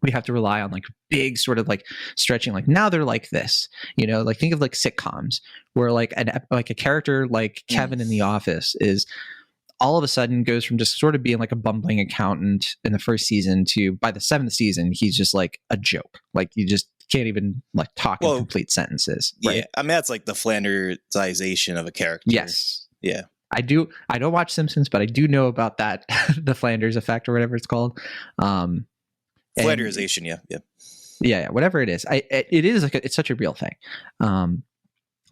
we have to rely on like big sort of like stretching, like now they're like this, you know, like think of like sitcoms where like a character like Kevin in The Office is all of a sudden goes from just sort of being like a bumbling accountant in the first season to by the 7th season, he's just like a joke. Like you just can't even like talk in complete sentences. Right? Yeah. I mean, that's like the Flandersization of a character. Yes. Yeah. I don't watch Simpsons, but I do know about that, the Flanders effect or whatever it's called. Flanderization, yeah, whatever it is, it is like it's such a real thing.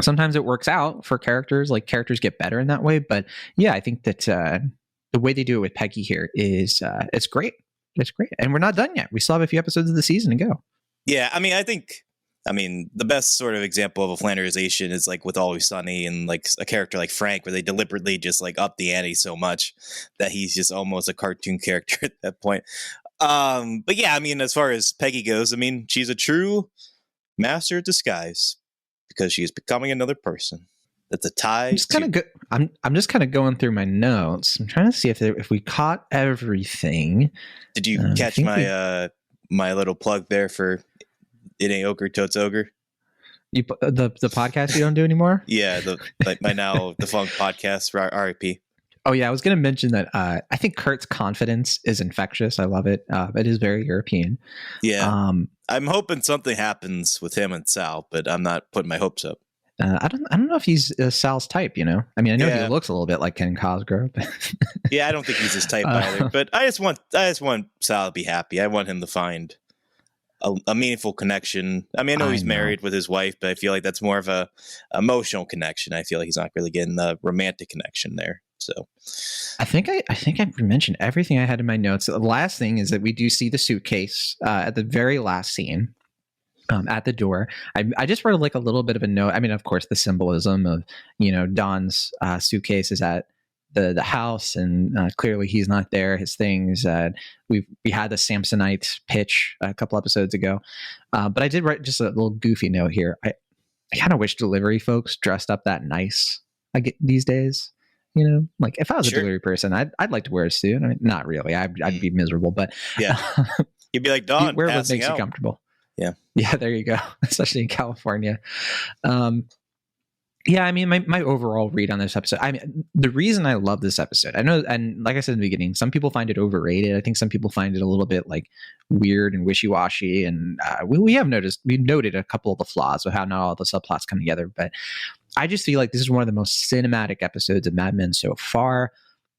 Sometimes it works out for characters, like characters get better in that way. But yeah, I think that the way they do it with Peggy here is it's great. It's great, and we're not done yet. We still have a few episodes of the season to go. Yeah, I mean, the best sort of example of a Flanderization is like with Always Sunny and like a character like Frank, where they deliberately just like up the ante so much that he's just almost a cartoon character at that point. But yeah, I mean, as far as Peggy goes, I mean, she's a true master of disguise because she is becoming another person. That's a tie. I'm just kind of going through my notes. I'm trying to see if we caught everything. Did you catch my my little plug there for It Ain't Ogre Totes Ogre? The podcast you don't do anymore? Yeah, my now defunct podcast, RIP. Oh yeah, I was going to mention that I think Kurt's confidence is infectious. I love it. It is very European. Yeah, I'm hoping something happens with him and Sal, but I'm not putting my hopes up. I don't know if he's Sal's type. You know, I mean, I know he looks a little bit like Ken Cosgrove. Yeah, I don't think he's his type either. But I just want Sal to be happy. I want him to find a meaningful connection. I mean, I know he's married with his wife, but I feel like that's more of a emotional connection. I feel like he's not really getting the romantic connection there. So I think I mentioned everything I had in my notes. The last thing is that we do see the suitcase at the very last scene. at the door. I just wrote like a little bit of a note. I mean, of course, the symbolism of, Don's suitcase is at the house, and clearly he's not there. His things. We had the Samsonite pitch a couple episodes ago, but I did write just a little goofy note here. I kind of wish delivery folks dressed up that nice. I get these days. Like if I was a delivery person, I'd like to wear a suit. I mean, not really. I'd be miserable, but yeah, you'd be like Don. Wear what makes you comfortable. Yeah, there you go. Especially in California. Yeah, I mean, my overall read on this episode, I mean, the reason I love this episode, I know, and like I said in the beginning, some people find it overrated. I think some people find it a little bit like weird and wishy-washy. And we've noted a couple of the flaws of how not all the subplots come together. But I just feel like this is one of the most cinematic episodes of Mad Men so far.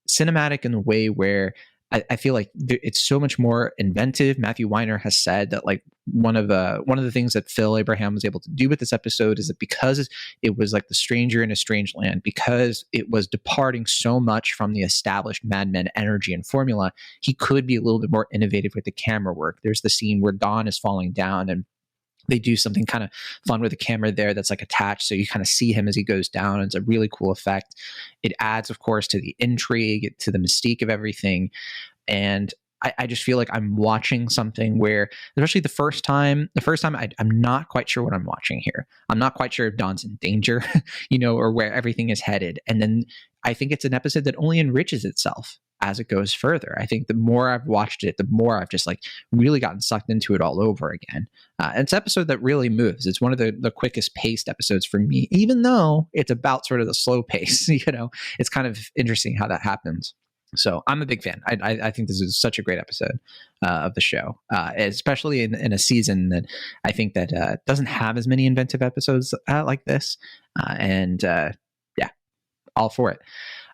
Cinematic in the way where I feel like it's so much more inventive. Matthew Weiner has said that like one of the things that Phil Abraham was able to do with this episode is that because it was like the stranger in a strange land, because it was departing so much from the established Mad Men energy and formula, he could be a little bit more innovative with the camera work. There's the scene where Don is falling down and they do something kind of fun with the camera there that's like attached. So you kind of see him as he goes down. It's a really cool effect. It adds, of course, to the intrigue, to the mystique of everything. And I just feel like I'm watching something where, especially the first time I'm not quite sure what I'm watching here. I'm not quite sure if Don's in danger, or where everything is headed. And then I think it's an episode that only enriches itself as it goes further. I think the more I've watched it, the more I've just like really gotten sucked into it all over again. And it's an episode that really moves. It's one of the quickest paced episodes for me, even though it's about sort of the slow pace. It's kind of interesting how that happens. So I'm a big fan. I think this is such a great episode of the show, especially in a season that I think that doesn't have as many inventive episodes like this. Yeah, all for it.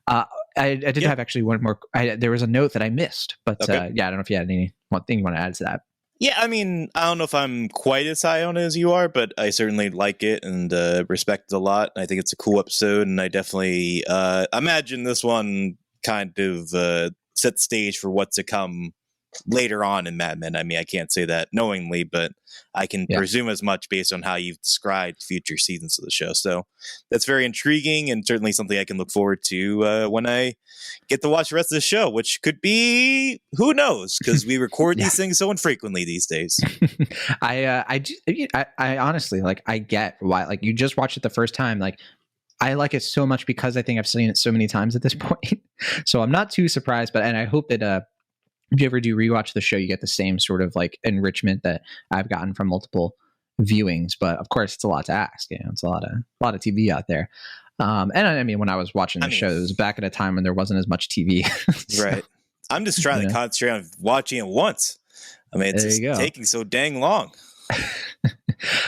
I did have actually one more. There was a note that I missed, but okay. I don't know if you had one thing you want to add to that. Yeah, I mean, I don't know if I'm quite as high on it as you are, but I certainly like it and respect it a lot. I think it's a cool episode, and I definitely imagine this one kind of set the stage for what's to come later on in Mad Men. I mean, I can't say that knowingly, but I can presume as much based on how you've described future seasons of the show. So that's very intriguing and certainly something I can look forward to when I get to watch the rest of the show, which could be, who knows, because we record these things so infrequently these days. I honestly, like, I get why, like, you just watched it the first time, like, I like it so much because I think I've seen it so many times at this point. So I'm not too surprised, and I hope that if you ever do rewatch the show, you get the same sort of like enrichment that I've gotten from multiple viewings. But of course, it's a lot to ask. It's a lot of TV out there. And I mean, when I was watching the show, it was back at a time when there wasn't as much TV. So, right. I'm just trying to concentrate on watching it once. I mean, it's just taking so dang long.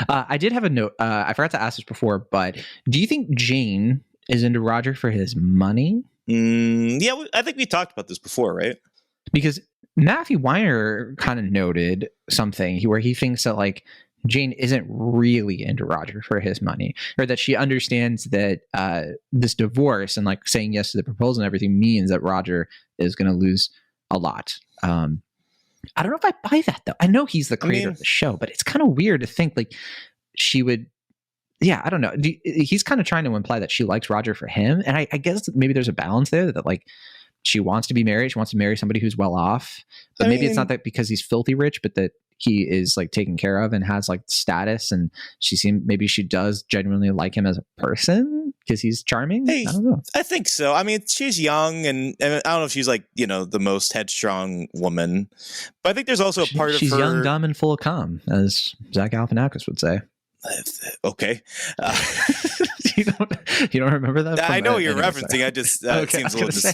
I did have a note. I forgot to ask this before, but do you think Jane is into Roger for his money? Yeah, I think we talked about this before, right? Because Matthew Weiner kind of noted something where he thinks that like Jane isn't really into Roger for his money, or that she understands that this divorce and like saying yes to the proposal and everything means that Roger is going to lose a lot. I don't know if I buy that though. I know he's the creator of the show, but it's kind of weird to think like she would. Yeah, I don't know. He's kind of trying to imply that she likes Roger for him, and I guess maybe there's a balance there that like she wants to be married. She wants to marry somebody who's well off, but maybe it's not that because he's filthy rich, but that he is like taken care of and has like status, and maybe she does genuinely like him as a person because he's charming. Hey, I don't know. I think so. I mean, she's young, and I don't know if she's like, the most headstrong woman, but I think there's also a part of her. She's young, dumb, and full of cum, as Zach Galifianakis would say. Okay. You don't remember that? I know what you're referencing. I just it seems a little.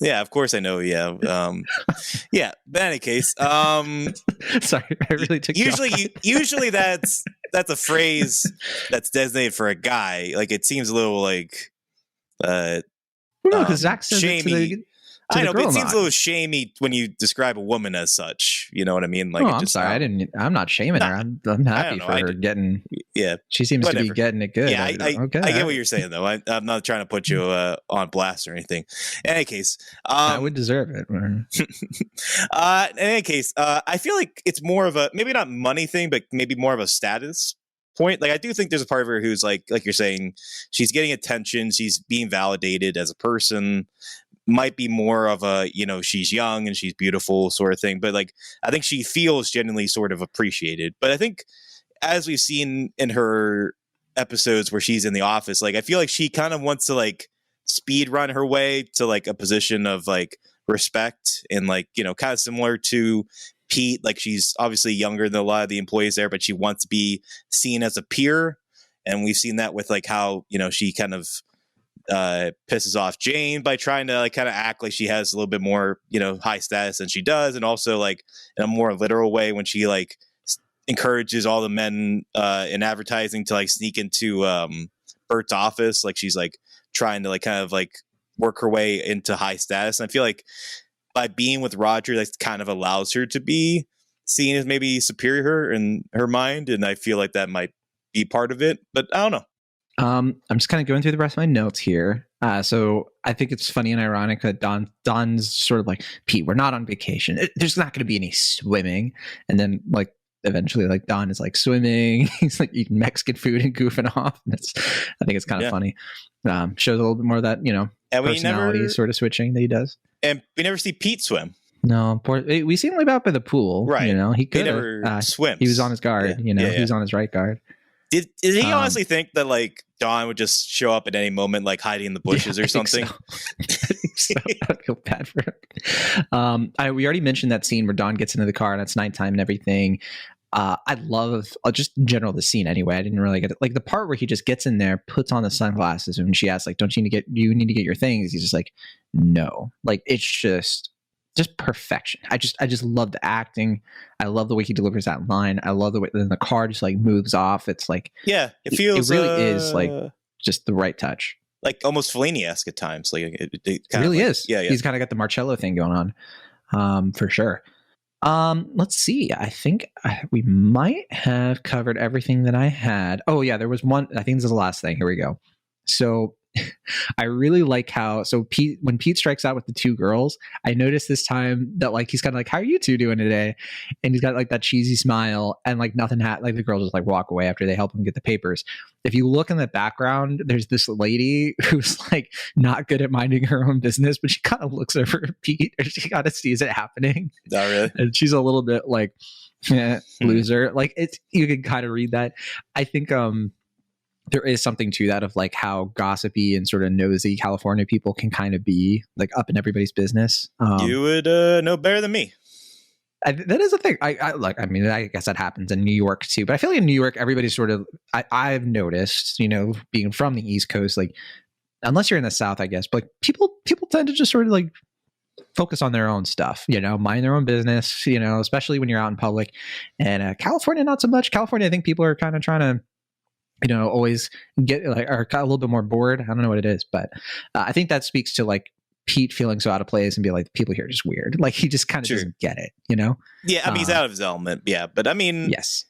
Yeah, of course I know. Yeah, yeah. But in any case, sorry, I really took. Usually that's a phrase that's designated for a guy. Like it seems a little like. No, because Zach says shamey. I the know, but girl it seems knock. a little shamey when you describe a woman as such. You know what I mean? Like, Oh, it I'm just sorry. I'm not shaming her. I'm happy know, for her getting. Yeah, She seems to be whatever. getting it good. Yeah, Okay. I get what you're saying, though. I'm not trying to put you on blast or anything. In any case, I would deserve it. in any case, I feel like it's more of a maybe not money thing, but maybe more of a status point. Like, I do think there's a part of her who's like you're saying, she's getting attention, she's being validated as a person. Might be more of a, she's young and she's beautiful sort of thing, but like I think she feels genuinely sort of appreciated. But I think, as we've seen in her episodes where she's in the office, like I feel like she kind of wants to like speed run her way to like a position of like respect, and like kind of similar to Pete. Like, she's obviously younger than a lot of the employees there, but she wants to be seen as a peer, and we've seen that with like how she kind of pisses off Jane by trying to like kind of act like she has a little bit more high status than she does, and also like in a more literal way when she like encourages all the men in advertising to like sneak into Bert's office. Like, she's like trying to like kind of like work her way into high status, and I feel like by being with Roger, that kind of allows her to be seen as maybe superior in her mind, and I feel like that might be part of it, but I don't know. I'm just kind of going through the rest of my notes here. So I think it's funny and ironic that Don's sort of like, Pete, we're not on vacation. There's not going to be any swimming. And then like eventually like Don is like swimming. He's like eating Mexican food and goofing off. And I think it's kind of funny. Shows a little bit more of that, And personality sort of switching that he does. And we never see Pete swim. No, we see him live out by the pool. Right. He could never swims. He was on his guard. He was on his right guard. Did he honestly think that like Dawn would just show up at any moment, like hiding in the bushes or something? I think so. I feel bad for him. We already mentioned that scene where Dawn gets into the car and it's nighttime and everything. I love just in general the scene anyway. I didn't really get it. Like the part where he just gets in there, puts on the sunglasses, and she asks like, "Don't you need to get your things?" He's just like, "No." Like it's just perfection. I just love the acting. I love the way he delivers that line. I love the way then the car just like moves off. It's like, yeah, it feels it really is like just the right touch. Like almost Fellini-esque at times. Like it really is. Yeah. He's kind of got the Marcello thing going on, for sure. Let's see. I think we might have covered everything that I had. Oh yeah, there was one. I think this is the last thing. Here we go. So I really like how when Pete strikes out with the two girls, I noticed this time that like he's kind of like, "How are you two doing today?" And he's got like that cheesy smile, and like nothing like the girls just like walk away after they help him get the papers. If you look in the background, there's this lady who's like not good at minding her own business, but she kind of looks over at Pete, or she kind of sees it happening. Oh, really? And she's a little bit like loser. Like you can kind of read that. I think there is something to that of like how gossipy and sort of nosy California people can kind of be like up in everybody's business. You would know better than me. That is a thing. I guess that happens in New York too, but I feel like in New York, everybody's sort of, I've noticed, being from the East Coast, like unless you're in the South, I guess, but like, people tend to just sort of like focus on their own stuff, mind their own business, especially when you're out in public. And California, not so much. California, I think people are kind of trying to, always get like, are a little bit more bored. I don't know what it is, but I think that speaks to like Pete feeling so out of place and be like, people here are just weird. Like he just kind of doesn't get it, Yeah, I mean, he's out of his element. Yeah, but I mean, yes.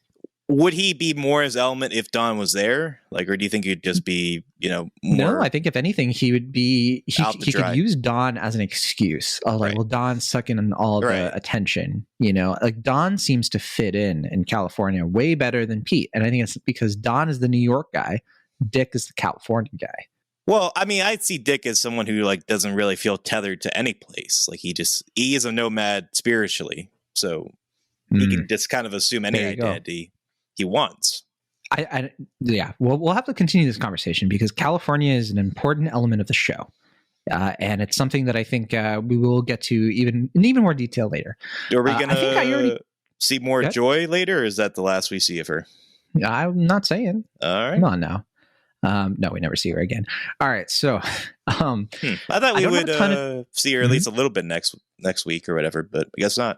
Would he be more his element if Don was there? Like, or do you think he'd just be, more? No, I think if anything, he would be. He could use Don as an excuse. Oh, like, well, Don's sucking in all the attention. Like Don seems to fit in California way better than Pete, and I think it's because Don is the New York guy, Dick is the California guy. Well, I mean, I'd see Dick as someone who like doesn't really feel tethered to any place. Like he is a nomad spiritually, so he can just kind of assume any identity he wants. Yeah. Well, we'll have to continue this conversation because California is an important element of the show, and it's something that I think we will get to in even more detail later. Are we going to see more Joy later, or is that the last we see of her? I'm not saying. All right. Come on now. No, we never see her again. All right. So I thought we would see her at least a little bit next week or whatever, but I guess not.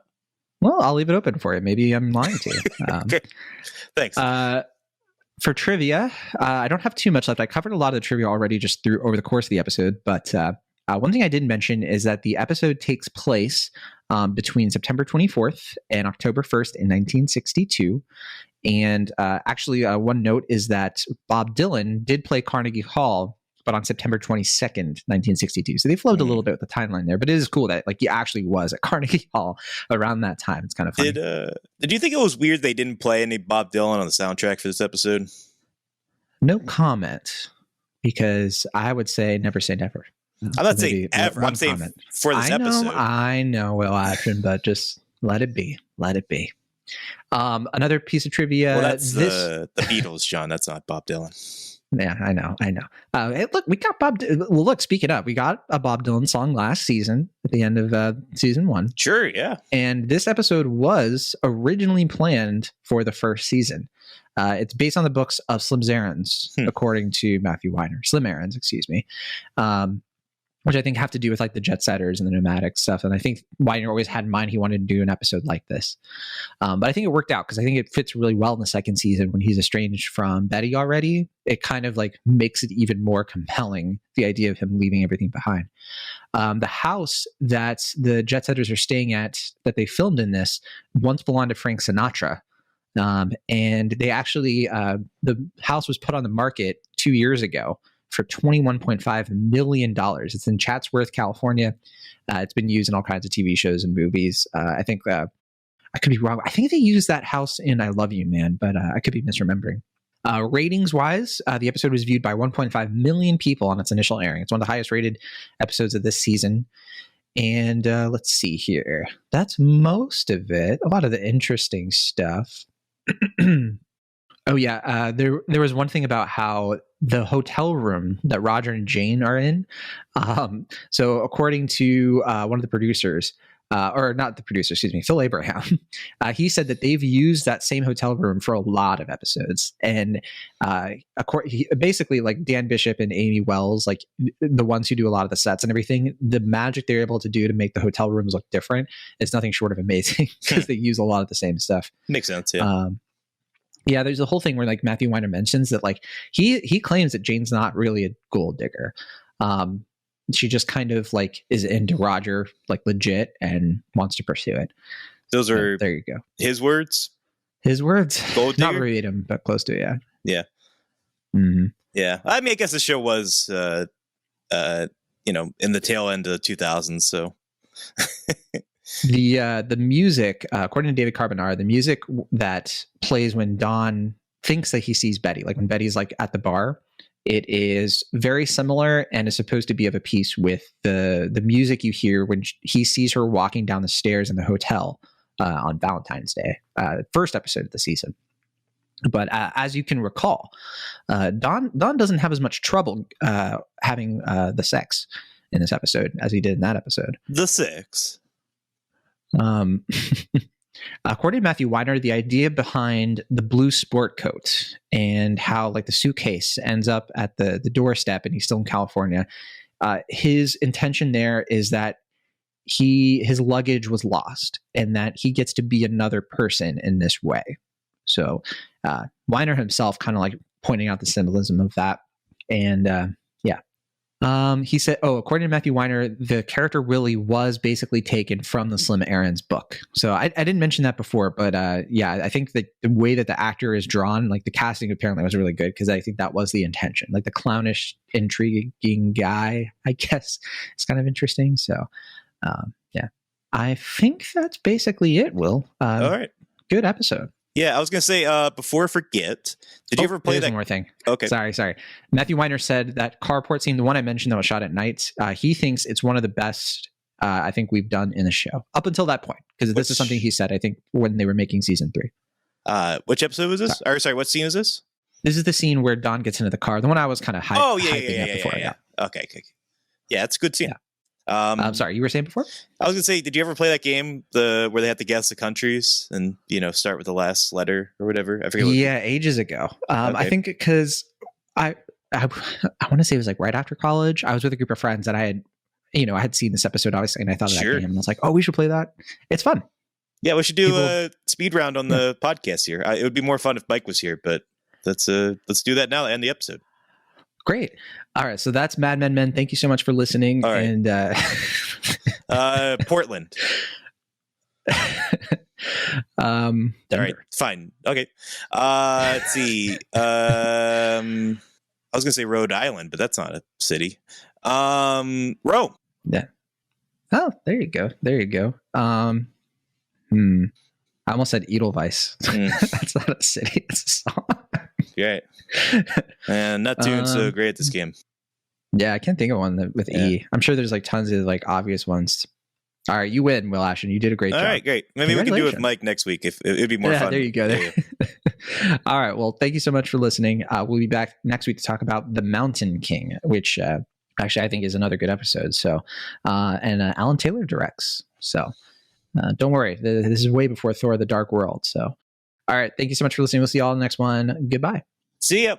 Well, I'll leave it open for you. Maybe I'm lying to you. Okay. Thanks. For trivia, I don't have too much left. I covered a lot of the trivia already just over the course of the episode, but One thing I didn't mention is that the episode takes place between September 24th and October 1st in 1962. And actually, one note is that Bob Dylan did play Carnegie Hall, but on September 22nd, 1962. So they flowed a little bit with the timeline there, but it is cool that like he actually was at Carnegie Hall around that time. It's kind of funny. Did you think it was weird they didn't play any Bob Dylan on the soundtrack for this episode? No comment, because I would say never say never. I'm not saying ever. I'm saying for this episode. I know, Will Ashton, but just let it be. Let it be. Another piece of trivia. Well, that's the Beatles, John. That's not Bob Dylan. Yeah, I know. Hey, look, we got Bob. Well, look, speaking up, we got a Bob Dylan song last season at the end of season 1. Sure, yeah. And this episode was originally planned for the first season. It's based on the books of Slim Aarons, according to Matthew Weiner. Slim Aarons, excuse me. Which I think have to do with like the jet setters and the nomadic stuff. And I think Weiner always had in mind he wanted to do an episode like this. But I think it worked out because I think it fits really well in the second season when he's estranged from Betty already. It kind of like makes it even more compelling, the idea of him leaving everything behind. The house that the jet setters are staying at that they filmed in this once belonged to Frank Sinatra. And they actually, the house was put on the market 2 years ago for $21.5 million. It's in Chatsworth, California. It's been used in all kinds of TV shows and movies. I think I could be wrong. I think they used that house in I Love You, Man, but I could be misremembering. Ratings-wise, the episode was viewed by 1.5 million people on its initial airing. It's one of the highest rated episodes of this season. And let's see here. That's most of it. A lot of the interesting stuff. Oh yeah, there was one thing about how the hotel room that Roger and Jane are in. So according to one of the producers, or not the producer, excuse me, Phil Abraham, he said that they've used that same hotel room for a lot of episodes. And basically like Dan Bishop and Amy Wells, like the ones who do a lot of the sets and everything, the magic they're able to do to make the hotel rooms look different is nothing short of amazing because they use a lot of the same stuff. Makes sense, yeah. Yeah, there's a whole thing where like Matthew Weiner mentions that like he claims that Jane's not really a gold digger. She just kind of like is into Roger like legit and wants to pursue it. Those are there you go. His words. His words. Gold digger? Not verbatim, but close to it, yeah. Yeah. Mm-hmm. Yeah. I mean, I guess the show was in the tail end of the 2000s, so The music, according to David Carbonara, the music that plays when Don thinks that he sees Betty, like when Betty's like at the bar, it is very similar and is supposed to be of a piece with the music you hear when he sees her walking down the stairs in the hotel on Valentine's Day, first episode of the season. But as you can recall, Don doesn't have as much trouble having the sex in this episode as he did in that episode. The sex. According to Matthew Weiner, the idea behind the blue sport coat and how like the suitcase ends up at the doorstep and he's still in California, his intention there is that his luggage was lost and that he gets to be another person in this way. So Weiner himself kind of like pointing out the symbolism of that. And he said, according to Matthew Weiner, the character Willie was basically taken from the Slim Aarons book. So I didn't mention that before, but I think that the way that the actor is drawn, like the casting apparently was really good because I think that was the intention. Like the clownish, intriguing guy, I guess, is kind of interesting. So, I think that's basically it, Will. All right. Good episode. Yeah, I was going to say, before I forget, did you ever play that? One more thing. Okay. Sorry. Matthew Weiner said that carport scene, the one I mentioned that was shot at night, he thinks it's one of the best I think we've done in the show up until that point. Because this is something he said, I think, when they were making season 3. Which episode was this? Sorry, what scene is this? This is the scene where Don gets into the car. The one I was kind of hyping up before. Yeah. Okay. Yeah, it's a good scene. Yeah. I'm sorry, you were saying before? I was gonna say, did you ever play that game, where they have to guess the countries and start with the last letter or whatever? I forget. Ages ago. Okay. I think because I want to say it was like right after college. I was with a group of friends that I had seen this episode obviously, and I thought of that game, and I was like, oh, we should play that. It's fun. Yeah, we should do a speed round on the podcast here. It would be more fun if Mike was here, but let's do that now and end the episode. Great. All right. So that's Mad Men Men. Thank you so much for listening. All right. And Portland. All right, fine. Okay. Let's see. I was gonna say Rhode Island, but that's not a city. Rome. Yeah. Oh, there you go. There you go. I almost said Edelweiss. That's not a city. It's a song. Great. And not doing so great at this game. Yeah, I can't think of one with E. I'm sure there's like tons of like obvious ones. All right, you win, Will Ashton. You did a great job. All right, great. Maybe we can do it with Mike next week. If it'd be more fun. There you go. Yeah. All right. Well, thank you so much for listening. We'll be back next week to talk about The Mountain King, which actually I think is another good episode. So, and Alan Taylor directs. So, don't worry. This is way before Thor: The Dark World. So, all right. Thank you so much for listening. We'll see you all in the next one. Goodbye. See ya.